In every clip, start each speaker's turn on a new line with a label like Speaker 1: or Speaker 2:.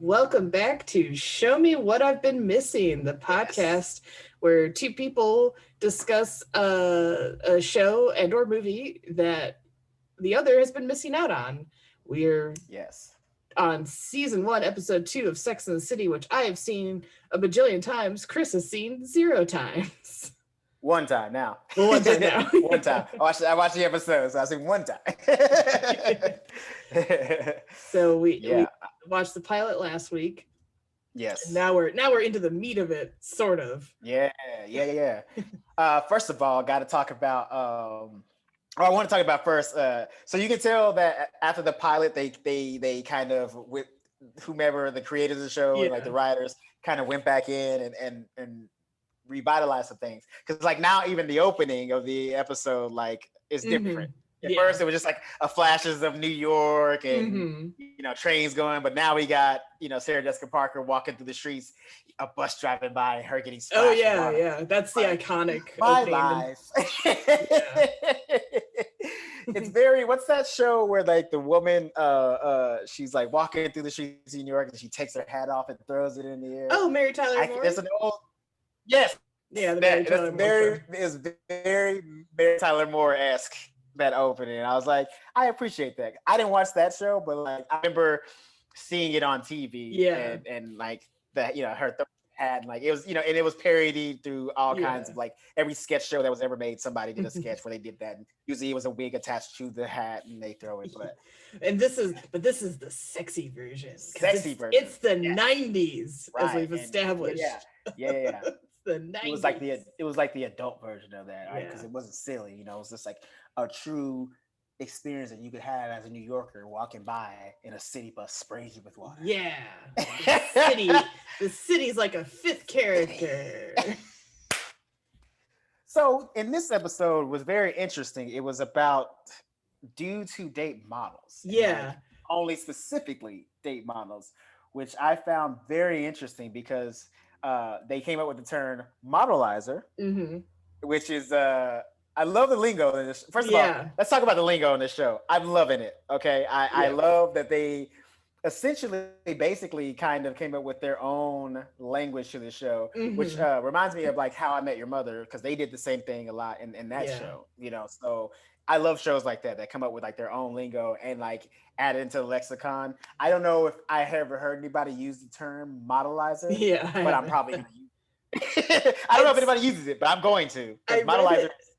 Speaker 1: Welcome back to Show Me What I've Been Missing, the podcast where two people discuss a show and or movie that the other has been missing out on. We're on season 1, episode 2 of Sex and the City, which I have seen a bajillion times. Chris has seen 0 times.
Speaker 2: One time now.
Speaker 1: Well, one time now.
Speaker 2: One time. I watched the episode, so I've seen one time.
Speaker 1: So we watched the pilot last week.
Speaker 2: Yes.
Speaker 1: And now we're into the meat of it, sort of.
Speaker 2: Yeah. First of all, got to talk about. I want to talk about first. So you can tell that after the pilot, they kind of, with whomever the creators of the show and like the writers, kind of went back in and revitalized some things, because like now even the opening of the episode like is different. At first it was just like a flashes of New York and trains going, but now we got Sarah Jessica Parker walking through the streets, a bus driving by, and her getting splashed.
Speaker 1: Oh yeah, that's the iconic
Speaker 2: my life. It's very, what's that show where like the woman she's like walking through the streets of New York and she takes her hat off and throws it in the air?
Speaker 1: Oh, Mary Tyler Moore.
Speaker 2: There's an old Yes.
Speaker 1: Yeah, it's
Speaker 2: very Mary Tyler Moore-esque, that opening. And I was like, I appreciate that. I didn't watch that show, but like I remember seeing it on TV.
Speaker 1: Yeah.
Speaker 2: And like that, her hat, and like it was, and it was parodied through all kinds of like every sketch show that was ever made, somebody did a sketch where they did that. And usually it was a wig attached to the hat and they throw it. But this is
Speaker 1: the sexy version. It's the 90s, as we've established.
Speaker 2: Yeah.
Speaker 1: The 90s.
Speaker 2: It was like the adult version of that, right? Because it wasn't silly, it was just like a true experience that you could have as a New Yorker walking by in a city bus sprays you with water.
Speaker 1: Yeah. The city's like a fifth character.
Speaker 2: So in this episode was very interesting. It was about due to date models.
Speaker 1: Yeah.
Speaker 2: Like only specifically date models, which I found very interesting because they came up with the term modelizer, which is I love the lingo in this. First of all, let's talk about the lingo in this show. I'm loving it. Okay, I love that they essentially basically kind of came up with their own language to the show, which reminds me of like How I Met Your Mother, because they did the same thing a lot in that show. So I love shows like that come up with like their own lingo and like add it into the lexicon. I don't know if I ever heard anybody use the term modelizer, but I'm probably going to use it. I don't know if anybody uses it, but I'm going to. Modelizer is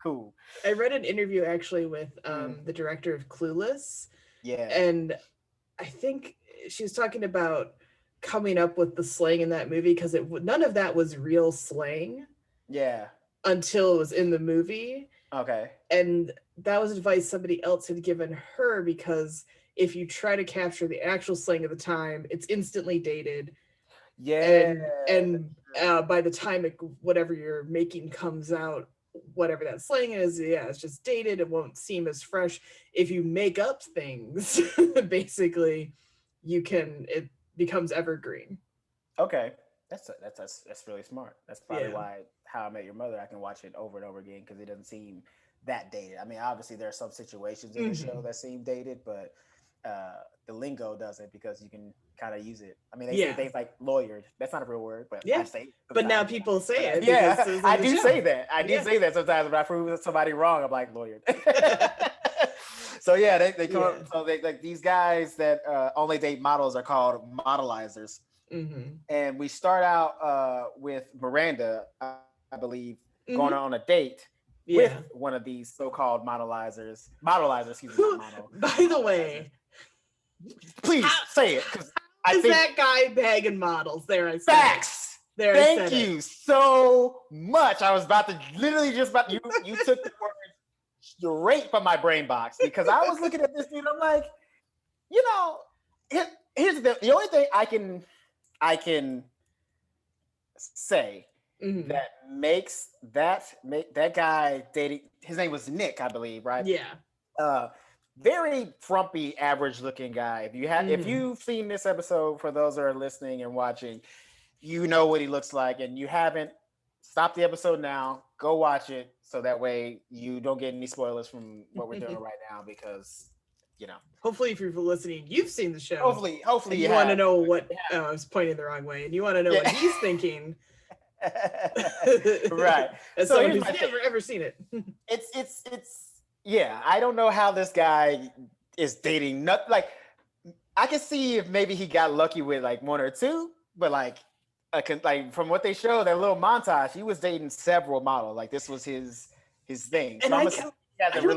Speaker 2: cool.
Speaker 1: I read an interview actually with the director of Clueless.
Speaker 2: Yeah.
Speaker 1: And I think she was talking about coming up with the slang in that movie because none of that was real slang.
Speaker 2: Yeah.
Speaker 1: Until it was in the movie.
Speaker 2: Okay.
Speaker 1: And that was advice somebody else had given her, because if you try to capture the actual slang of the time, it's instantly dated.
Speaker 2: Yeah.
Speaker 1: And by the time whatever you're making comes out, whatever that slang is, it's just dated. It won't seem as fresh. If you make up things, basically, it becomes evergreen.
Speaker 2: Okay. That's really smart. That's probably why How I Met Your Mother, I can watch it over and over again, because it doesn't seem that dated. I mean, obviously there are some situations in the show that seem dated, but the lingo doesn't, because you can kind of use it. I mean, they say things like lawyered. That's not a real word, but I say it.
Speaker 1: But now people say it.
Speaker 2: Yeah, I do say that. I do say that sometimes. When I prove somebody wrong, I'm like, lawyered. So they come up. So they like these guys that only date models are called modelizers. And we start out with Miranda, I believe, going on a date with one of these so-called modelizers, excuse me.
Speaker 1: By the way,
Speaker 2: please say it.
Speaker 1: I think that guy bagging models. There, I said
Speaker 2: facts.
Speaker 1: There,
Speaker 2: thank you so much. I was about to you took the word straight from my brain box, because I was looking at this dude. I'm like, here's the only thing I can say that makes that guy dating. His name was Nick, I believe, right?
Speaker 1: Yeah.
Speaker 2: Very frumpy, average-looking guy. If you've seen this episode, for those that are listening and watching, you know what he looks like, and you haven't, stop the episode now. Go watch it, so that way you don't get any spoilers from what we're doing right now, because
Speaker 1: Hopefully, if you're listening, you've seen the show.
Speaker 2: Hopefully
Speaker 1: you want to know what I was pointing the wrong way, and you want to know what he's thinking.
Speaker 2: Right.
Speaker 1: As
Speaker 2: So
Speaker 1: someone who's never ever seen it.
Speaker 2: it's I don't know how this guy is dating. Not like I can see if maybe he got lucky with like one or two, but like from what they showed, that little montage, he was dating several models. Like this was his thing.
Speaker 1: And I don't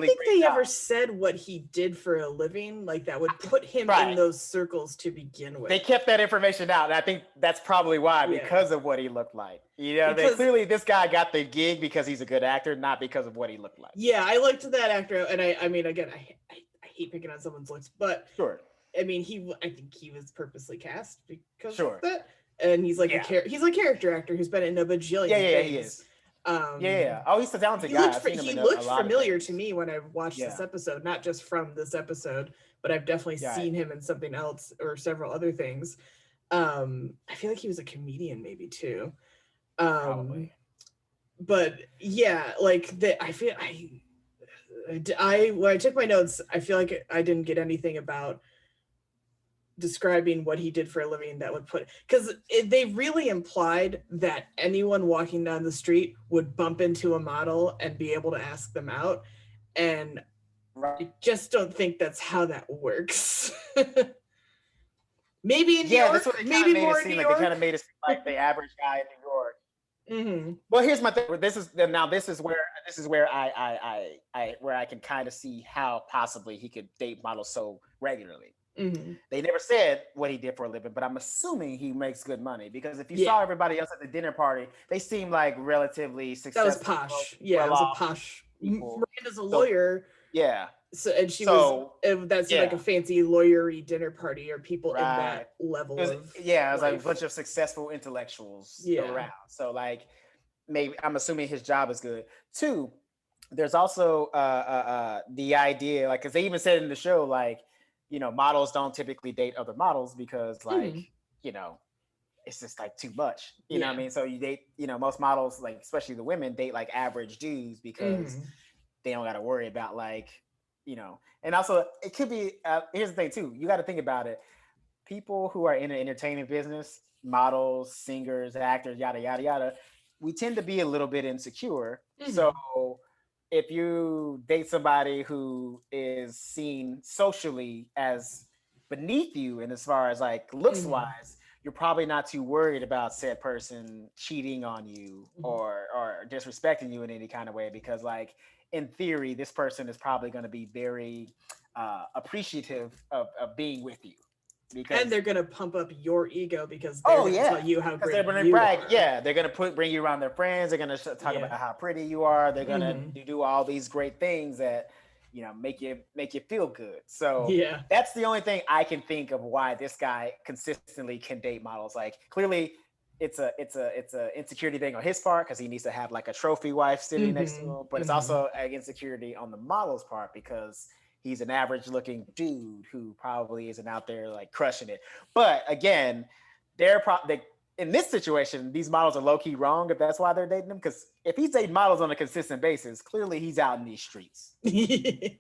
Speaker 1: think they ever said what he did for a living, like that would put him in those circles to begin with.
Speaker 2: They kept that information out, and I think that's probably why, because of what he looked like. Clearly this guy got the gig because he's a good actor, not because of what he looked like.
Speaker 1: Yeah, I liked that actor, and I mean, again, I hate picking on someone's looks, but
Speaker 2: sure.
Speaker 1: I mean, I think he was purposely cast because
Speaker 2: of
Speaker 1: that, and he's like he's a character actor who's been in a bajillion things.
Speaker 2: He is. Oh, he's a talented guy.
Speaker 1: He looked familiar to me when I watched this episode, not just from this episode, but I've definitely seen him in something else or several other things. I feel like he was a comedian maybe too.
Speaker 2: Probably.
Speaker 1: But yeah, like when I took my notes, I feel like I didn't get anything about describing what he did for a living that would put, because they really implied that anyone walking down the street would bump into a model and be able to ask them out, and I just don't think that's how that works. Maybe in New York,
Speaker 2: that's what they
Speaker 1: maybe more in New York.
Speaker 2: They kind of made it seem like the average guy in New York.
Speaker 1: Mm-hmm.
Speaker 2: Well, here's my thing. This is where I can kind of see how possibly he could date models so regularly.
Speaker 1: Mm-hmm.
Speaker 2: They never said what he did for a living, but I'm assuming he makes good money, because if you saw everybody else at the dinner party, they seemed like relatively successful.
Speaker 1: That was posh. It was a posh people. Miranda's a lawyer.
Speaker 2: Yeah.
Speaker 1: So that's like a fancy lawyery dinner party, or people in that level
Speaker 2: it was like a bunch of successful intellectuals around. So like maybe I'm assuming his job is good. Two, there's also the idea, like, because they even said in the show, like, models don't typically date other models because, like, it's just like too much. You know what I mean? So you date, most models, like especially the women, date like average dudes because they don't got to worry about like, and also it could be, here's the thing too, you got to think about it. People who are in the entertainment business, models, singers, actors, yada, yada, yada, we tend to be a little bit insecure. So if you date somebody who is seen socially as beneath you, and as far as like looks wise, you're probably not too worried about said person cheating on you or disrespecting you in any kind of way, because like in theory, this person is probably going to be very appreciative of being with you.
Speaker 1: And they're going to pump up your ego because they're going to tell you how great you are.
Speaker 2: Yeah, they're going to bring you around their friends. They're going to talk about how pretty you are. They're going to do all these great things that, make you feel good. So that's the only thing I can think of why this guy consistently can date models. Like clearly it's a insecurity thing on his part, because he needs to have like a trophy wife sitting next to him. But it's also an insecurity on the model's part, because he's an average looking dude who probably isn't out there like crushing it. But again, in this situation, these models are low key wrong if that's why they're dating him. Because if he's dating models on a consistent basis, clearly he's out in these streets. Clearly,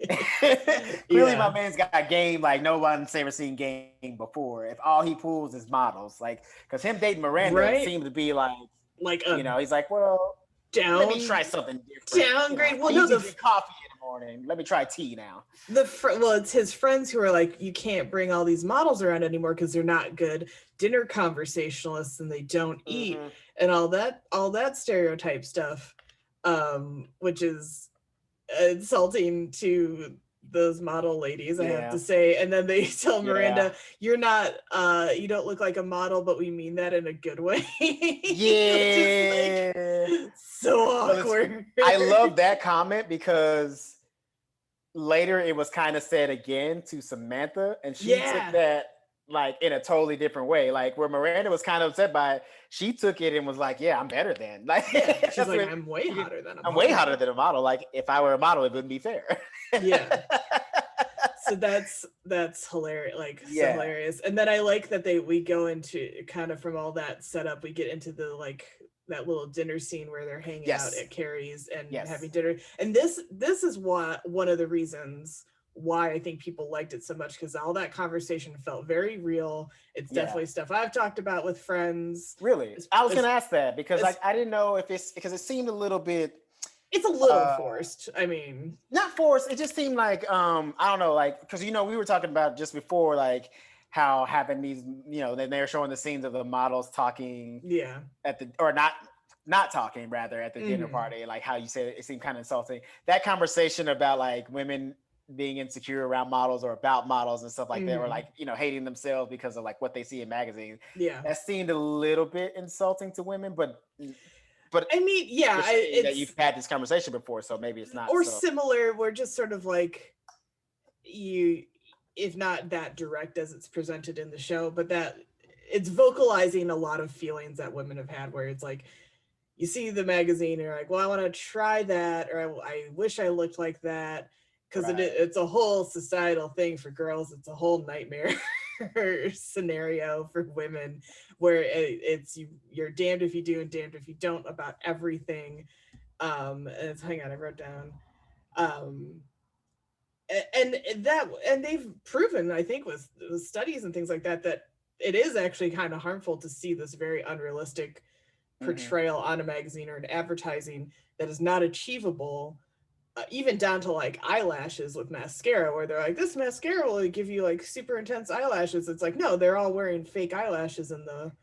Speaker 2: my man's got game like no one's ever seen game before. If all he pulls is models, like, because him dating Miranda seemed to be like he's like, well, let me try something different.
Speaker 1: Downgrade.
Speaker 2: Well, no, coffee in the morning. Let me try tea now.
Speaker 1: It's his friends who are like, you can't bring all these models around anymore because they're not good dinner conversationalists and they don't eat and all that stereotype stuff, which is insulting to those model ladies, I have to say. And then they tell Miranda, you're not, you don't look like a model, but we mean that in a good way. So awkward.
Speaker 2: I love that comment, because later it was kind of said again to Samantha, and she took that like in a totally different way. Like where Miranda was kind of upset by it, she took it and was like, yeah, I'm better than. Like
Speaker 1: she's like, I'm way hotter than a model.
Speaker 2: I'm way hotter than a model. Like if I were a model, it wouldn't be fair.
Speaker 1: So that's hilarious, so hilarious. And then I like that we go into kind of from all that setup, we get into the like that little dinner scene where they're hanging out at Carrie's and having dinner. And this is one of the reasons why I think people liked it so much, because all that conversation felt very real. It's definitely stuff I've talked about with friends.
Speaker 2: Really? I was going to ask that because I didn't know if it's because it seemed a little bit.
Speaker 1: It's a little forced. I mean,
Speaker 2: not forced. It just seemed like I don't know, like because we were talking about just before like how having these then they were showing the scenes of the models talking at the or not talking rather at the dinner party, like how you said it seemed kind of insulting. That conversation about like women being insecure around models or about models and stuff like that, or like hating themselves because of like what they see in magazines. That seemed a little bit insulting to women, but
Speaker 1: I mean,
Speaker 2: it's that you've had this conversation before, so maybe it's not
Speaker 1: or similar. We're just sort of like if not that direct as it's presented in the show, but that it's vocalizing a lot of feelings that women have had, where it's like you see the magazine and you're like, well, I want to try that, or I wish I looked like that, because it's a whole societal thing for girls. It's a whole nightmare scenario for women, where it's you're damned if you do and damned if you don't about everything. And hang on, I wrote down. And they've proven, I think, with studies and things like that, that it is actually kind of harmful to see this very unrealistic portrayal on a magazine or an advertising that is not achievable, even down to like eyelashes with mascara, where they're like, this mascara will give you like super intense eyelashes. It's like, no, they're all wearing fake eyelashes in the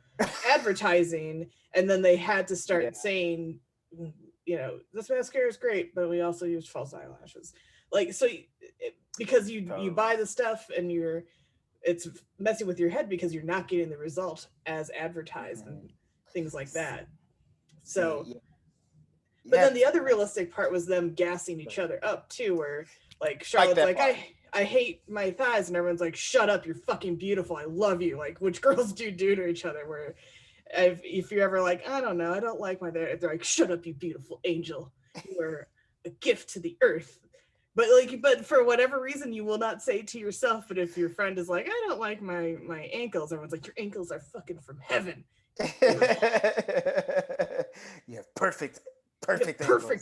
Speaker 1: advertising. And then they had to start saying, this mascara is great, but we also use false eyelashes. Like, so because you buy the stuff and it's messing with your head because you're not getting the result as advertised and things like that. So, but then the other realistic part was them gassing each other up too, where like Charlotte's like I hate my thighs, and everyone's like, shut up, you're fucking beautiful, I love you, like, which girls do to each other, where if you're ever like, I don't know, I don't like my they're like, shut up, you beautiful angel, you are a gift to the earth. But for whatever reason, you will not say to yourself, but if your friend is like, I don't like my ankles, everyone's like, your ankles are fucking from heaven.
Speaker 2: You have perfect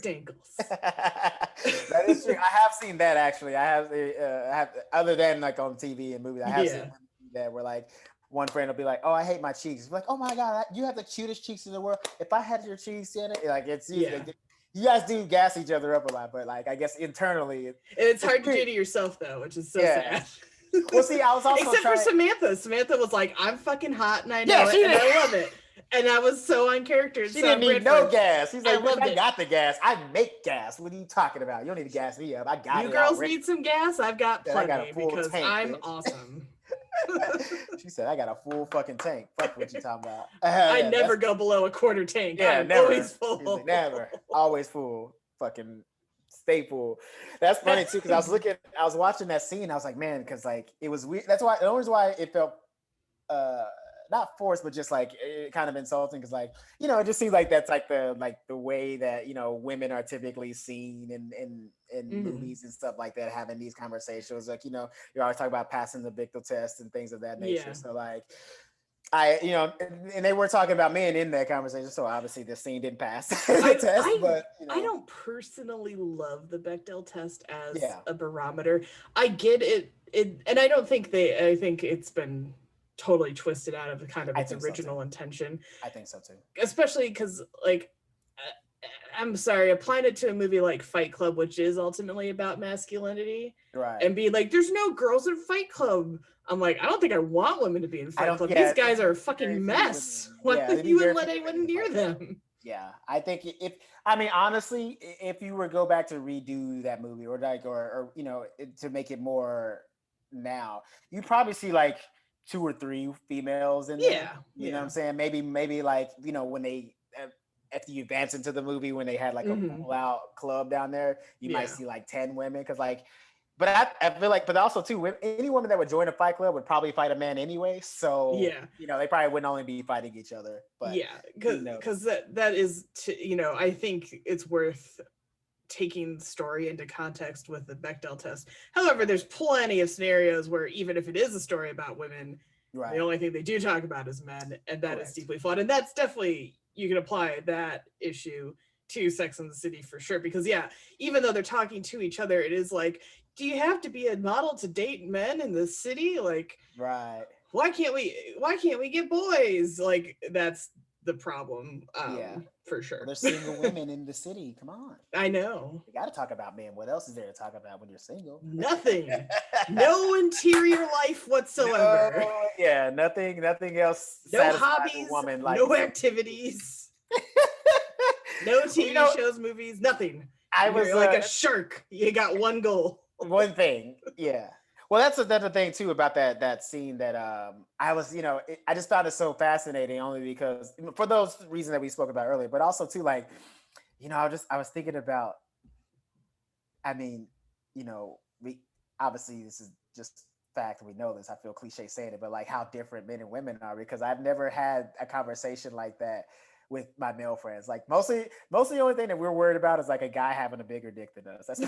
Speaker 1: ankles.
Speaker 2: That is true. I have seen that actually. I have other than like on TV and movies. I have seen that where like one friend will be like, "Oh, I hate my cheeks." Be like, "Oh my god, you have the cutest cheeks in the world. If I had your cheeks in it, like it's you guys do gas each other up a lot, but like I guess internally,
Speaker 1: it's hard to do to yourself though, which is so sad."
Speaker 2: Well, see, I was also
Speaker 1: except for Samantha. Samantha was like, "I'm fucking hot and I know it, and I love it." And I was so on character.
Speaker 2: She didn't need no gas. He's like, I got the gas. I make gas. What are you talking about? You don't need to gas me up. I got it.
Speaker 1: You girls need some gas? I've got plenty.
Speaker 2: I got a full
Speaker 1: because
Speaker 2: tank,
Speaker 1: I'm awesome.
Speaker 2: She said, I got a full fucking tank. Fuck what you talking about.
Speaker 1: I never go below a quarter tank.
Speaker 2: Yeah,
Speaker 1: I'm always full.
Speaker 2: Like, never. Always full. Fucking stay full. That's funny too, because I was watching that scene. I was like, man, because like it was weird. That's why the only reason why it felt not forced, but just like it kind of insulting, because like it just seems like that's like the way that women are typically seen in movies and stuff like that, having these conversations. Like you're always talking about passing the Bechdel test and things of that nature. So like and they were talking about men in that conversation, so obviously this scene didn't pass the test. But
Speaker 1: I don't personally love the Bechdel test as a barometer. I get it, and I don't think I think it's been totally twisted out of kind of its original intention.
Speaker 2: I think so too.
Speaker 1: Especially because, like, I'm sorry, applying it to a movie like Fight Club, which is ultimately about masculinity,
Speaker 2: right?
Speaker 1: And being like, there's no girls in Fight Club. I'm like, I don't think I want women to be in Fight Club. These guys are a fucking mess. Why would you let anyone near them?
Speaker 2: Yeah, I think honestly, if you were to go back to redo that movie or to make it more now, you'd probably see like 2 or 3 females in there. You know what I'm saying? Maybe like, when they after you advance into the movie, when they had like a pull-out club down there, you might see like 10 women, because like, but I feel like, but also too, any woman that would join a fight club would probably fight a man anyway. So they probably wouldn't only be fighting each other. But
Speaker 1: because that is I think it's worth taking the story into context with the Bechdel test. However, there's plenty of scenarios where even if it is a story about women, the only thing they do talk about is men, and that is deeply flawed. And that's definitely, you can apply that issue to Sex and the City for sure, because even though they're talking to each other, it is like, do you have to be a model to date men in the city? Like,
Speaker 2: right.
Speaker 1: why can't we get boys? Like, that's the problem,
Speaker 2: Yeah.
Speaker 1: for
Speaker 2: Well,
Speaker 1: sure.
Speaker 2: there's single women in the city. Come on.
Speaker 1: I know.
Speaker 2: You got to talk about men. What else is there to talk about when you're single?
Speaker 1: Nothing. No interior life
Speaker 2: No,
Speaker 1: whatsoever.
Speaker 2: yeah, nothing else
Speaker 1: No
Speaker 2: satisfies a
Speaker 1: hobbies,
Speaker 2: woman like
Speaker 1: no
Speaker 2: some.
Speaker 1: activities, no
Speaker 2: Well,
Speaker 1: TV shows, movies, nothing.
Speaker 2: I was
Speaker 1: You're like a shark. You got one goal.
Speaker 2: one thing, yeah. Well, that's another thing too about that scene that I was, I just found it so fascinating only because for those reasons that we spoke about earlier, but also too like, I was thinking about, I mean, we obviously this is just fact, we know this. I feel cliche saying it, but like how different men and women are because I've never had a conversation like that with my male friends. Like mostly the only thing that we're worried about is like a guy having a bigger dick than us. That's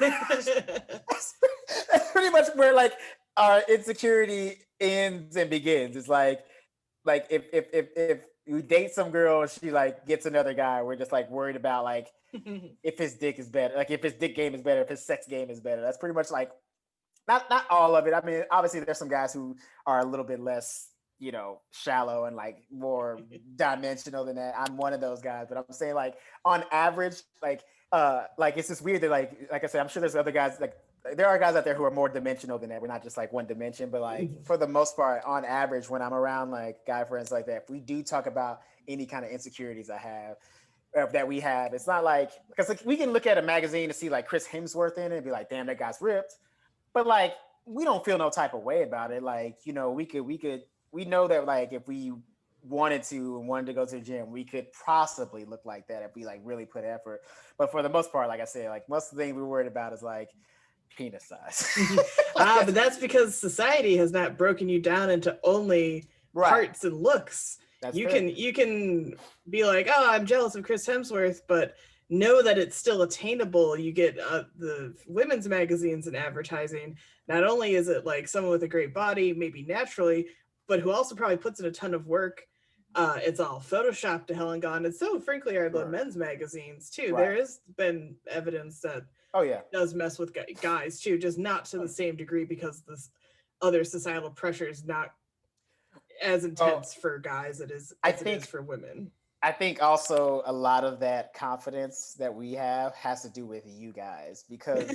Speaker 2: pretty much where like our insecurity ends and begins. It's like if we date some girl and she like gets another guy, we're just like worried about like if his dick is better, like if his dick game is better, if his sex game is better. That's pretty much like not all of it. I mean, obviously there's some guys who are a little bit less, shallow and like more dimensional than that. I'm one of those guys, but I'm saying like on average, like it's just weird that like I said, I'm sure there's other guys like there are guys out there who are more dimensional than that. We're not just like one dimension, but like for the most part, on average, when I'm around like guy friends like that, if we do talk about any kind of insecurities I have that we have, it's not like because like, we can look at a magazine to see like Chris Hemsworth in it and be like, damn, that guy's ripped. But like we don't feel no type of way about it. Like, we know that like if we wanted to go to the gym, we could possibly look like that if we like really put effort. But for the most part, like I said, like most of the things we're worried about is like penis size.
Speaker 1: But that's because society has not broken you down into only parts and looks.
Speaker 2: That's
Speaker 1: you
Speaker 2: fair.
Speaker 1: You can be like, oh, I'm jealous of Chris Hemsworth, but know that it's still attainable. You get the women's magazines and advertising. Not only is it like someone with a great body, maybe naturally, but who also probably puts in a ton of work. It's all photoshopped to hell and gone. And so, frankly, are the men's magazines too. There has been evidence that does mess with guys too, just not to the same degree because this other societal pressure is not as intense for guys as it is for women.
Speaker 2: I think also a lot of that confidence that we have has to do with you guys because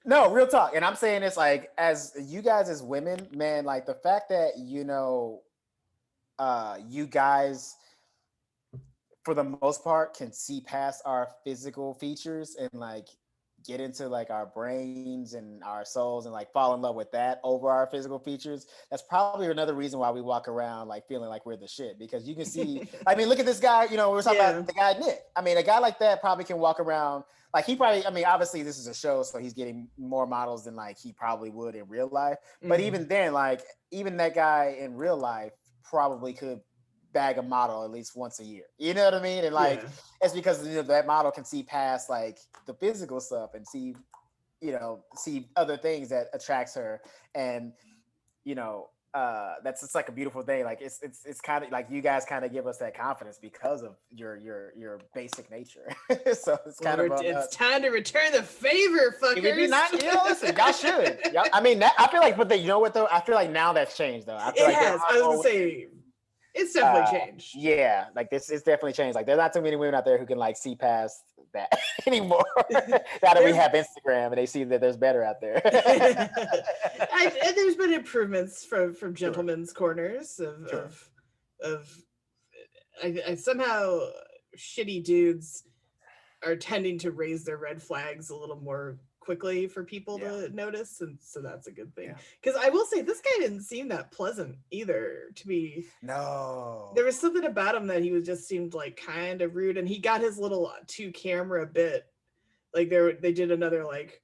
Speaker 2: no, real talk. And I'm saying this like as you guys as women, man, like the fact that, you guys for the most part can see past our physical features and like get into like our brains and our souls and like fall in love with that over our physical features. That's probably another reason why we walk around like feeling like we're the shit because you can see, I mean, look at this guy, we were talking about the guy Nick. I mean, a guy like that probably can walk around like he probably, I mean, obviously this is a show, so he's getting more models than like he probably would in real life. But even then, like even that guy in real life probably could bag a model at least once a year. You know what I mean? And like it's because that model can see past like the physical stuff and see other things that attracts her. And that's just like a beautiful thing. Like it's kind of like you guys kind of give us that confidence because of your basic nature. So it's kind of
Speaker 1: it's time to return the favor, fuckers.
Speaker 2: Listen, y'all should. I mean, I feel like, but you know what though? I feel like now that's changed though. I feel like
Speaker 1: has. I was gonna say. It's definitely changed.
Speaker 2: Yeah, like it's definitely changed. Like there's not too many women out there who can like see past that anymore. Now that we have Instagram and they see that there's better out there.
Speaker 1: And there's been improvements from gentlemen's corners of I somehow shitty dudes are tending to raise their red flags a little more quickly for people to notice, and so that's a good thing. Because I will say this guy didn't seem that pleasant either to me.
Speaker 2: No,
Speaker 1: there was something about him that he was just seemed like kind of rude, and he got his little 2-camera bit. Like they did another like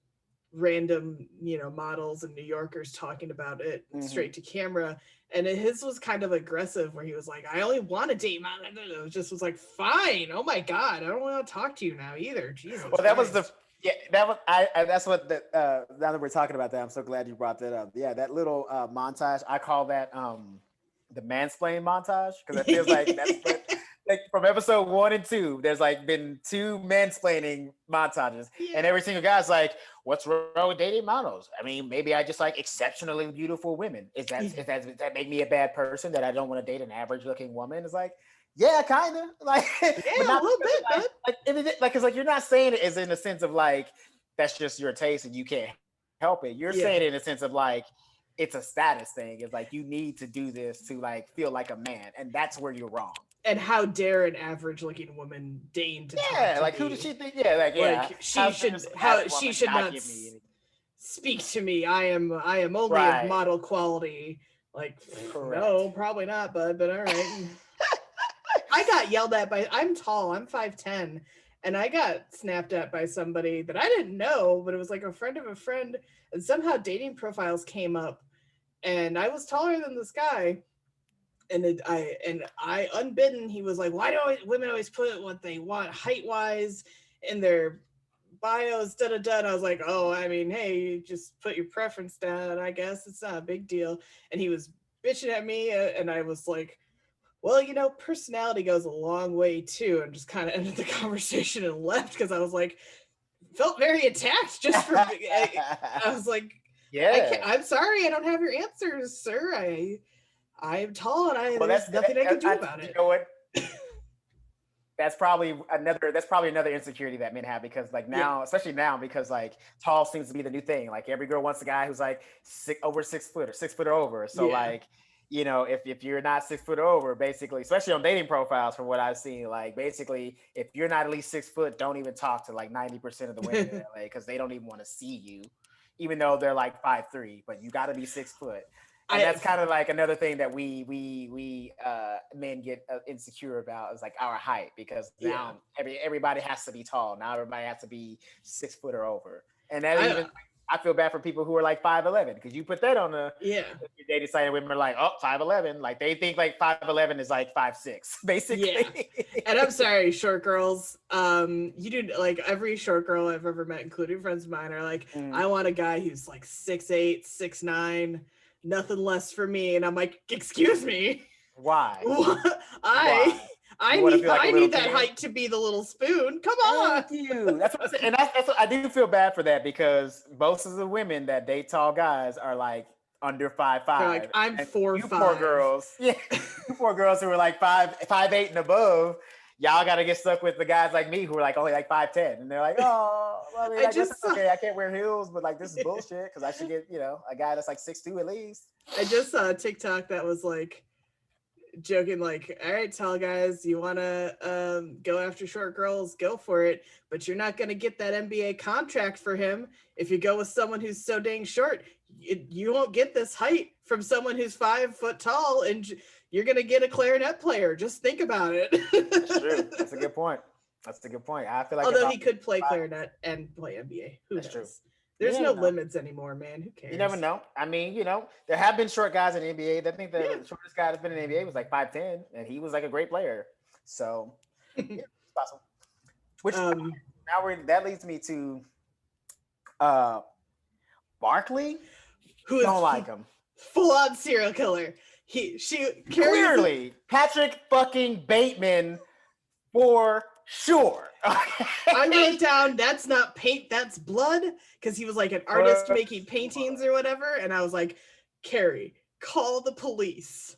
Speaker 1: random models and New Yorkers talking about it straight to camera, and his was kind of aggressive where he was like, I only want to date model. It just was like, fine, oh my god, I don't want to talk to you now either. Jesus.
Speaker 2: Well, that was the that was that's what now that we're talking about that, I'm so glad you brought that up. Yeah, that little montage, I call that the mansplain montage because it feels like like from episode 1 and 2, there's like been 2 mansplaining montages, and every single guy's like, "What's wrong with dating models? I mean, maybe I just like exceptionally beautiful women. Does that make me a bad person that I don't want to date an average looking woman?" It's like, yeah, kind of like, but not
Speaker 1: a little bit,
Speaker 2: because like you're not saying it as in the sense of like that's just your taste and you can't help it. You're saying it in a sense of like it's a status thing. It's like you need to do this to like feel like a man, and that's where you're wrong.
Speaker 1: And how dare an average looking woman deign to talk to
Speaker 2: like
Speaker 1: me?
Speaker 2: who does she think? Yeah, like
Speaker 1: she should not speak to me. I am only of model quality. Like, correct. No, probably not, bud. But all right. I got yelled at by. I'm tall. I'm 5'10", and I got snapped at by somebody that I didn't know, but it was like a friend of a friend, and somehow dating profiles came up, and I was taller than this guy. And I unbidden, he was like, "Why do women always put what they want height wise in their bios?" Da da da. And I was like, "Oh, I mean, hey, you just put your preference down. I guess it's not a big deal." And he was bitching at me, and I was like, "Well, personality goes a long way too," and just kind of ended the conversation and left because I was like, felt very attacked just for. I was like, "Yeah, I'm sorry, I don't have your answers, sir. I'm tall and there's nothing I can do about it."
Speaker 2: You know what? That's probably another insecurity that men have, because like now, especially now, because like tall seems to be the new thing. Like every girl wants a guy who's like over 6 foot or 6 foot or over. So like, if you're not 6 foot or over, basically, especially on dating profiles, from what I've seen, like basically, if you're not at least 6 foot, don't even talk to like 90% of the women in LA, because they don't even want to see you, even though they're like 5'3", but you got to be 6 foot. And that's kind of like another thing that we men get insecure about, is like our height, because now everybody has to be tall. Now everybody has to be 6 foot or over. And that I feel bad for people who are like 5'11", because you put that on your dating site and women are like, "Oh, 5'11". Like they think like 5'11" is like 5'6", basically. Yeah.
Speaker 1: And I'm sorry, short girls. You do, like, every short girl I've ever met, including friends of mine, are like, "I want a guy who's like 6'8", 6'9". Nothing less for me." And I'm like, "Excuse me,
Speaker 2: why?
Speaker 1: I need that height to be the little spoon. Come on."
Speaker 2: Thank you. That's what I'm saying. And that's what I do feel bad for, that, because most of the women that date tall guys are like under 5'5".
Speaker 1: Like, I'm 4'5".
Speaker 2: Poor girls. Yeah. You poor girls who are like 5'8" and above. Y'all got to get stuck with the guys like me who are like only like 5'10", and they're like, "Oh, well, I mean, okay, I can't wear heels, but like this is bullshit, because I should get a guy that's like 6'2" at least."
Speaker 1: I just saw a TikTok that was like joking, like, "All right, tall guys, you want to go after short girls, go for it, but you're not going to get that NBA contract for him if you go with someone who's so dang short. You won't get this height from someone who's 5 foot tall, and you're going to get a clarinet player. Just think about it."
Speaker 2: That's true. That's a good point. I feel like,
Speaker 1: although he could play clarinet and play NBA. That's true. There's no limits anymore, man. Who cares?
Speaker 2: You never know. I mean, there have been short guys in the NBA. I think the shortest guy that's been in the NBA was like 5'10", and he was like a great player. So, it's possible. Which that leads me to Barkley.
Speaker 1: Who don't like him? Full-on serial killer. Clearly
Speaker 2: Patrick fucking Bateman for sure.
Speaker 1: I wrote down, "That's not paint, that's blood," because he was like an artist making paintings or whatever, and I was like, "Carrie, call the police.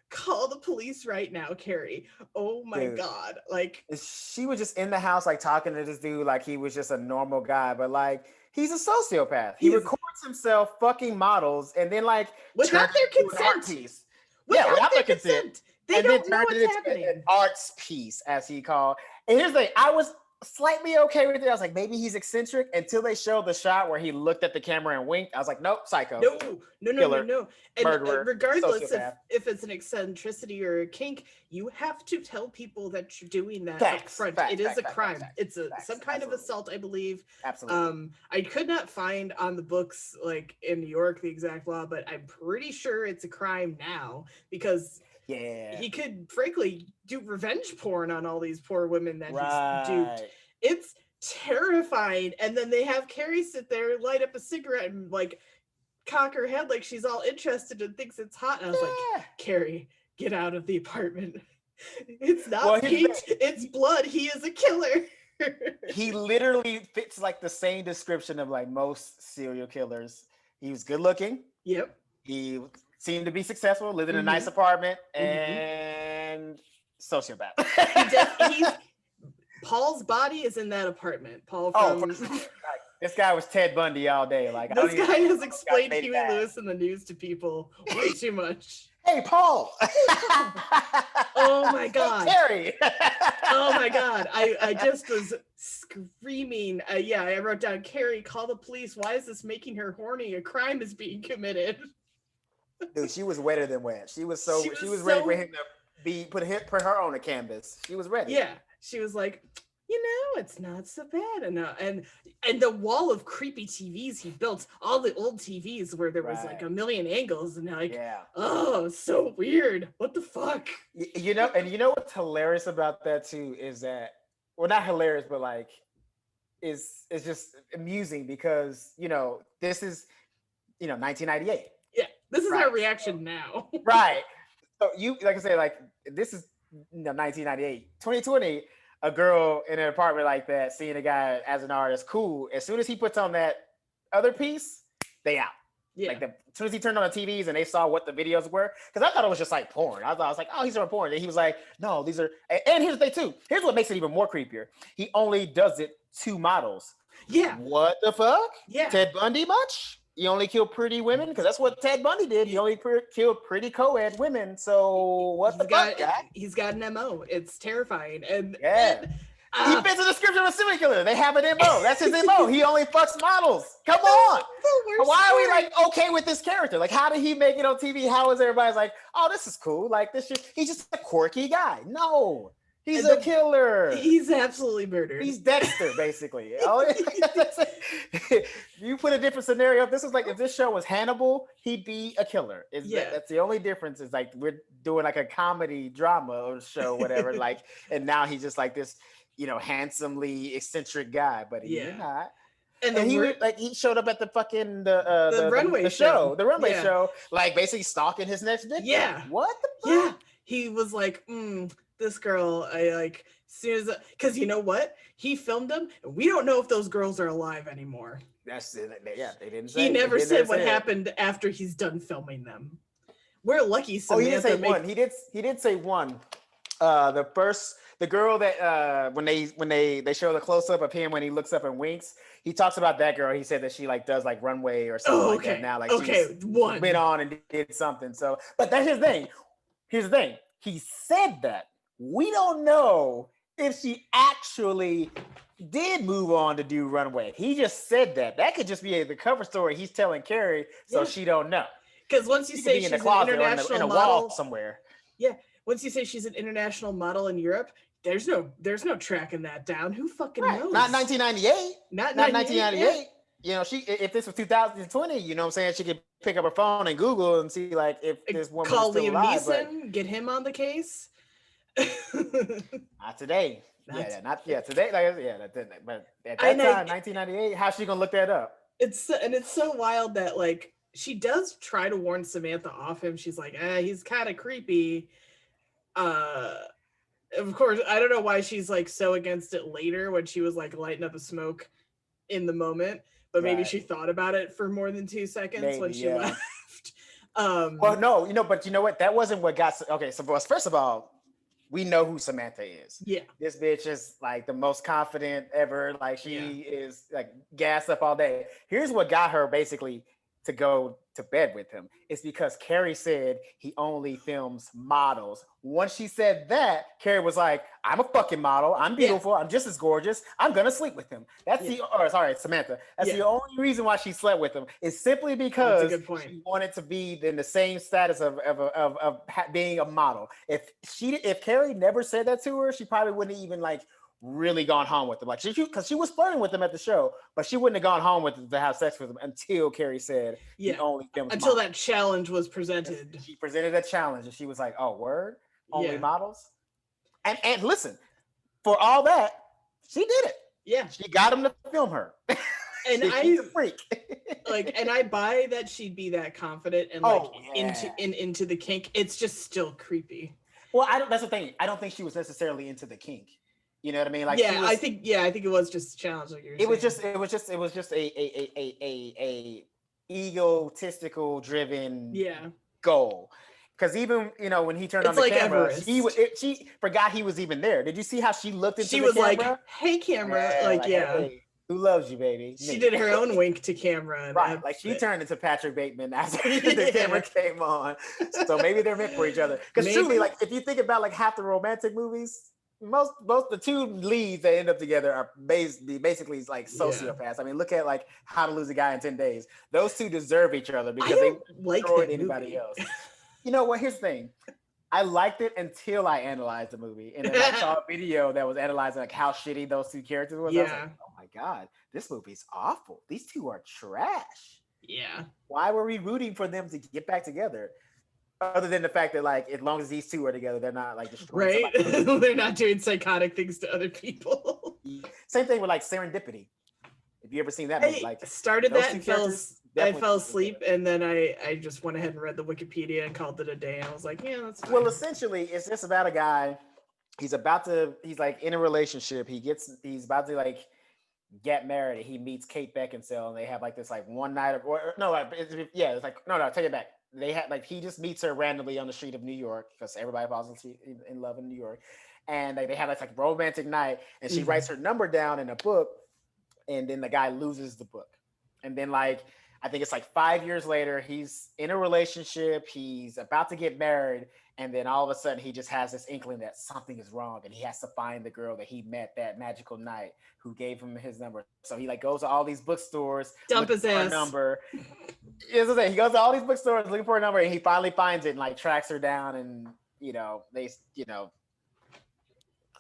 Speaker 1: Call the police right now, Carrie." Oh my God. Like,
Speaker 2: she was just in the house like talking to this dude like he was just a normal guy, but like he's a sociopath. He records himself fucking models and then like
Speaker 1: without their consent. Without their consent. They don't know what's happening.
Speaker 2: An arts piece, as he called. And here's the thing, I was slightly okay with it. I was like, maybe he's eccentric, until they showed the shot where he looked at the camera and winked. I was like, nope, psycho.
Speaker 1: No. And
Speaker 2: murderer,
Speaker 1: regardless if it's an eccentricity or a kink, you have to tell people that you're doing that up front. It is a crime. It's some kind of assault, I believe.
Speaker 2: Absolutely.
Speaker 1: I could not find on the books, like in New York, the exact law, but I'm pretty sure it's a crime now, because he could frankly do revenge porn on all these poor women that he's duped. It's terrifying. And then they have Carrie sit there, light up a cigarette, and like cock her head like she's all interested and thinks it's hot. And I was like, "Carrie, get out of the apartment. It's not paint, it's blood. He is a killer.
Speaker 2: He literally fits like the same description of like most serial killers. He was good looking.
Speaker 1: Yep.
Speaker 2: He seemed to be successful, lived in a nice apartment, and sociopath.
Speaker 1: He's Paul's body is in that apartment. Paul from
Speaker 2: this guy was Ted Bundy all day. Like
Speaker 1: this guy has explained Huey Lewis in the news to people way too much.
Speaker 2: Hey, Paul.
Speaker 1: Oh my God.
Speaker 2: Hey, Carrie.
Speaker 1: Oh my God. I just was screaming. I wrote down, Carrie, call the police. Why is this making her horny? A crime is being committed.
Speaker 2: Dude, she was wetter than wet. She was ready for him to put her on a canvas. She was ready.
Speaker 1: Yeah. She was like, it's not so bad. And the wall of creepy TVs he built, all the old TVs where there was like a million angles, and oh, so weird. What the fuck?
Speaker 2: You know what's hilarious about that too is that, well, not hilarious, but like it's just amusing because this is 1998.
Speaker 1: Yeah, this is our reaction now.
Speaker 2: Right. So like I said, like this is 1998, 2020. A girl in an apartment like that, seeing a guy as an artist, cool. As soon as he puts on that other piece, they out. Yeah. Like as soon as he turned on the TVs and they saw what the videos were, because I thought it was just like porn. I was like, oh, he's on porn. And he was like, no, these are. And here's the thing too. Here's what makes it even more creepier. He only does it to models.
Speaker 1: Yeah.
Speaker 2: What the fuck?
Speaker 1: Yeah.
Speaker 2: Ted Bundy much? He only killed pretty women because that's what Ted Bundy did. He only killed pretty co-ed women. So what the fuck, guy?
Speaker 1: He's got an MO. It's terrifying. And
Speaker 2: he fits the description of a serial killer. They have an MO. That's his MO. He only fucks models. Come on. Why are we like okay with this character? Like, how did he make it on TV? How is everybody's like, oh, this is cool. Like this shit. He's just a quirky guy. No. He's a killer.
Speaker 1: He's absolutely murdered.
Speaker 2: He's Dexter, basically. You put a different scenario. This is like if this show was Hannibal, he'd be a killer. That's the only difference. Is like we're doing like a comedy drama or show, whatever. Like, and now he's just like this, handsomely eccentric guy, but he's not. And he showed up at the fucking the runway show, the runway show, like basically stalking his next victim.
Speaker 1: Yeah.
Speaker 2: What the fuck?
Speaker 1: Yeah. He was like, this girl, I like, as soon as, because you know what? He filmed them, and we don't know if those girls are alive anymore.
Speaker 2: That's it. Yeah, they didn't say.
Speaker 1: He never said what happened after he's done filming them. We're lucky.
Speaker 2: Samantha he did say one. He did say one. The girl that when they show the close up of him when he looks up and winks, he talks about that girl. He said that she like does like runway or something like that now. Like
Speaker 1: one
Speaker 2: went on and did something. So, but that's his thing. Here's the thing. He said that. We don't know if she actually did move on to do runway. He just said that. That could just be the cover story he's telling Carrie, so she don't know.
Speaker 1: Because once you say she's an international model
Speaker 2: somewhere,
Speaker 1: once you say she's an international model in Europe, there's no tracking that down. Who fucking knows?
Speaker 2: Not 1998.
Speaker 1: Not 1998.
Speaker 2: Yeah. If this was 2020, you know what I'm saying, she could pick up her phone and Google and see like if this woman
Speaker 1: call
Speaker 2: is still
Speaker 1: Liam
Speaker 2: alive,
Speaker 1: Neeson, get him on the case.
Speaker 2: Not today. Today. But at that time, 1998, how's she gonna look that up?
Speaker 1: It's so wild that like she does try to warn Samantha off him. She's like, he's kind of creepy. Of course, I don't know why she's like so against it later when she was like lighting up a smoke in the moment, but maybe she thought about it for more than 2 seconds when she left.
Speaker 2: Well, no, but you know what? That wasn't what got. Okay, so first of all, we know who Samantha is.
Speaker 1: Yeah,
Speaker 2: this bitch is like the most confident ever. Like she is like gassed up all day. Here's what got her basically to go to bed with him. It's because Carrie said he only films models. Once she said that, Carrie was like, I'm a fucking model. I'm beautiful. I'm just as gorgeous. I'm going to sleep with him. That's Samantha. That's the only reason why she slept with him is simply because she wanted to be in the same status of being a model. If Carrie never said that to her, she probably wouldn't even like really gone home with him. Like because she was flirting with him at the show, but she wouldn't have gone home with him to have sex with him until Carrie said he only films
Speaker 1: until
Speaker 2: models.
Speaker 1: That challenge was presented.
Speaker 2: She presented a challenge and she was like, oh, word? Only models? And listen, for all that, she did it.
Speaker 1: Yeah.
Speaker 2: She got him to film her.
Speaker 1: And
Speaker 2: she's a freak.
Speaker 1: and I buy that she'd be that confident and into the kink. It's just still creepy.
Speaker 2: Well, I don't. That's the thing. I don't think she was necessarily into the kink. You know what I mean? Like she
Speaker 1: Yeah,
Speaker 2: was.
Speaker 1: I think it was just a challenge, like you're
Speaker 2: It was
Speaker 1: saying.
Speaker 2: just. It was just. It was just a egotistical driven
Speaker 1: Yeah,
Speaker 2: goal. Because even when he turned on
Speaker 1: it's
Speaker 2: the
Speaker 1: like
Speaker 2: camera,
Speaker 1: Everest.
Speaker 2: she forgot he was even there. Did you see how she looked into
Speaker 1: She
Speaker 2: the
Speaker 1: was like,
Speaker 2: camera?
Speaker 1: "Hey, camera!"
Speaker 2: Yeah,
Speaker 1: Like,
Speaker 2: like,
Speaker 1: yeah,
Speaker 2: hey, who loves you, baby?
Speaker 1: she
Speaker 2: Me.
Speaker 1: did her own wink to camera, and
Speaker 2: Right, like she turned into Patrick Bateman after the camera
Speaker 1: yeah,
Speaker 2: came on. So maybe they're meant for each other. Because truly,
Speaker 1: maybe.
Speaker 2: like if you think about like half the romantic movies, most the two leads that end up together are basically like
Speaker 1: Yeah,
Speaker 2: sociopaths. I mean, look at like How to Lose a Guy in 10 Days. Those two deserve each other
Speaker 1: I
Speaker 2: because they
Speaker 1: don't like
Speaker 2: destroyed
Speaker 1: that
Speaker 2: anybody
Speaker 1: movie.
Speaker 2: else. You know what? Here's the thing. I liked it until I analyzed the movie, and then I saw a video that was analyzing like how shitty those two characters was. I was like,
Speaker 1: Yeah,
Speaker 2: oh my god, this movie's awful. These two are trash.
Speaker 1: yeah,
Speaker 2: Why were we rooting for them to get back together? Other than the fact that like as long as these two are together, they're not like destroying
Speaker 1: right.
Speaker 2: somebody else.
Speaker 1: They're not doing psychotic things to other people.
Speaker 2: Same thing with like Serendipity. If you ever seen that movie,
Speaker 1: I
Speaker 2: like
Speaker 1: started
Speaker 2: those
Speaker 1: that
Speaker 2: two
Speaker 1: and
Speaker 2: characters
Speaker 1: I
Speaker 2: definitely
Speaker 1: fell asleep, and then I just went ahead and read the Wikipedia and called it a day. And I was like, yeah, that's fine.
Speaker 2: well, essentially, it's just about a guy. He's like in a relationship. He's about to like get married. He meets Kate Beckinsale, and they have like this like one night of or no, it's like no, take it back. They had like he just meets her randomly on the street of New York because everybody falls in love in New York, and they have this like romantic night, and she writes her number down in a book, and then the guy loses the book, and then like I think it's like 5 years later, he's in a relationship, he's about to get married, and then all of a sudden he just has this inkling that something is wrong, and he has to find the girl that he met that magical night who gave him his number. So he like goes to all these bookstores
Speaker 1: Dump
Speaker 2: looking
Speaker 1: his
Speaker 2: for a
Speaker 1: ass.
Speaker 2: number. He goes to all these bookstores looking for a number, and he finally finds it and like tracks her down, and they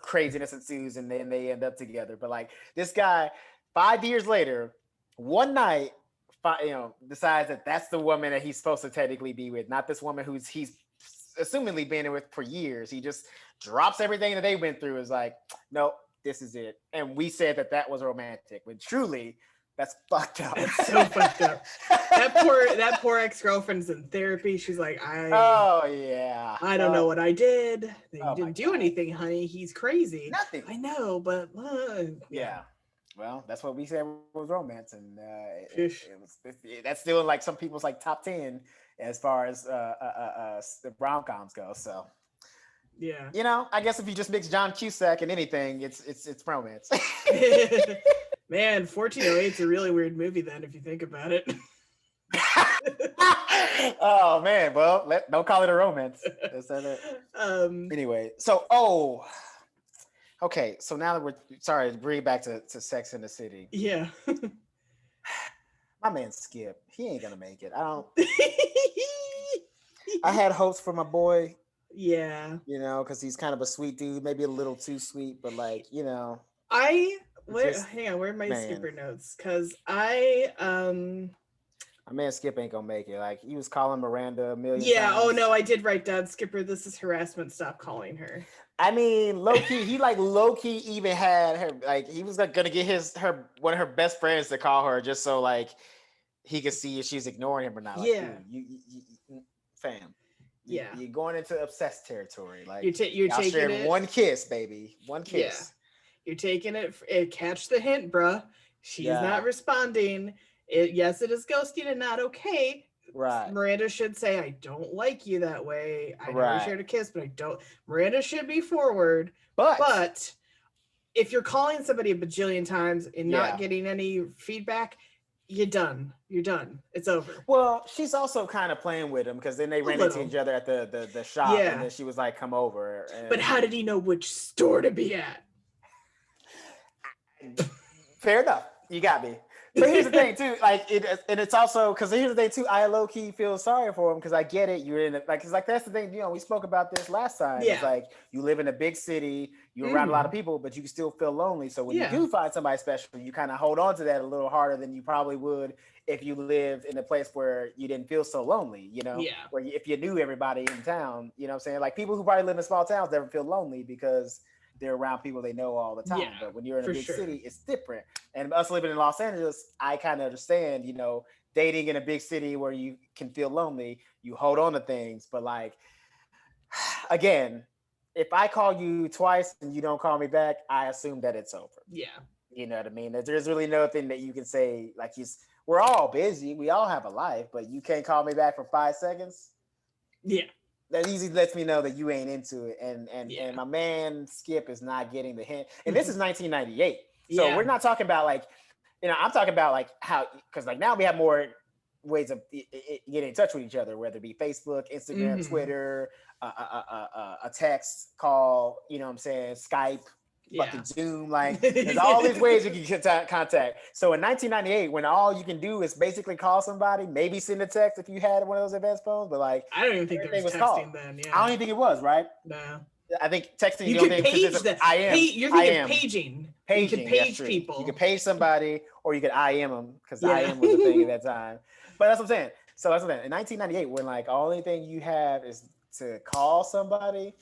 Speaker 2: craziness ensues, and then they end up together. But like this guy, 5 years later, one night, decides that that's the woman that he's supposed to technically be with, not this woman who's he's assumingly been with for years. He just drops everything that they went through. Is like, nope, this is it. And we said that was romantic, but truly, that's fucked up.
Speaker 1: That's so fucked up. That poor ex-girlfriend's in therapy. She's like,
Speaker 2: oh yeah,
Speaker 1: I don't know what I did. You
Speaker 2: oh
Speaker 1: didn't do anything, honey. He's crazy.
Speaker 2: Nothing.
Speaker 1: I know, but
Speaker 2: yeah. Well, that's what we said was romance, and that's still in like some people's like top 10 as far as the rom-coms go. So
Speaker 1: yeah,
Speaker 2: I guess if you just mix John Cusack and anything, it's romance.
Speaker 1: Man, 1408's a really weird movie then, if you think about it.
Speaker 2: Oh man, well, don't call it a romance. Anyway, so okay, so now that we're sorry to bring it back to Sex in the City.
Speaker 1: Yeah.
Speaker 2: My man Skip, he ain't gonna make it. I had hopes for my boy.
Speaker 1: Yeah.
Speaker 2: Because he's kind of a sweet dude, maybe a little too sweet, but like,
Speaker 1: hang on, where are my Skipper notes? Because
Speaker 2: my man Skip ain't gonna make it. Like he was calling Miranda a million
Speaker 1: times. Oh no, I did write down, Skipper, this is harassment, stop calling her.
Speaker 2: I mean, low-key, he like low-key even had her, like he was like gonna get one of her best friends to call her just so like he could see if she's ignoring him or not. Like,
Speaker 1: yeah.
Speaker 2: You fam.
Speaker 1: Yeah.
Speaker 2: You're going into obsessed territory. Like
Speaker 1: you're taking it.
Speaker 2: One kiss, baby. One kiss.
Speaker 1: Yeah. You're taking it. Catch the hint, bruh. She's not responding. Yes, it is ghosting and not okay.
Speaker 2: Right.
Speaker 1: Miranda should say, I don't like you that way. I know we shared a kiss, but I don't. Miranda should be forward. But if you're calling somebody a bajillion times and not getting any feedback, you're done. It's over.
Speaker 2: Well, she's also kind of playing with him because then they ran into each other at the shop, and then she was like, "Come over."
Speaker 1: But how did he know which store to be at?
Speaker 2: Fair enough. You got me. But here's the thing too, it's also because here's the thing too. I low key feel sorry for him because I get it. You're in it's like that's the thing. We spoke about this last time. Yeah. It's like you live in a big city, you're around a lot of people, but you can still feel lonely. So when you do find somebody special, you kind of hold on to that a little harder than you probably would if you lived in a place where you didn't feel so lonely. Where if you knew everybody in town, you know what I'm saying? Like people who probably live in small towns never feel lonely because they're around people they know all the time. Yeah, but when you're in a big city, it's different. And us living in Los Angeles, I kind of understand, dating in a big city where you can feel lonely, you hold on to things. But like, again, if I call you twice and you don't call me back, I assume that it's over.
Speaker 1: Yeah.
Speaker 2: You know what I mean? There's really nothing that you can say like we're all busy, we all have a life, but you can't call me back for 5 seconds.
Speaker 1: Yeah.
Speaker 2: That easily lets me know that you ain't into it. And my man Skip is not getting the hint. And this is 1998. So we're not talking about like, I'm talking about like how, because like now we have more ways of getting in touch with each other, whether it be Facebook, Instagram, Twitter, a text call, you know what I'm saying, Skype, fucking Zoom, like there's all these ways you can get contact. So in 1998, when all you can do is basically call somebody, maybe send a text if you had one of those advanced phones, but like
Speaker 1: I don't even think there was texting
Speaker 2: called.
Speaker 1: then. Yeah,
Speaker 2: I don't even think it was, right?
Speaker 1: No.
Speaker 2: I think texting.
Speaker 1: You could page them. You're thinking paging. You could page people.
Speaker 2: You could page somebody, or you could IM them, because IM was a thing at that time. But that's what I'm saying. So that's what I'm saying. In 1998, when like only thing you have is to call somebody.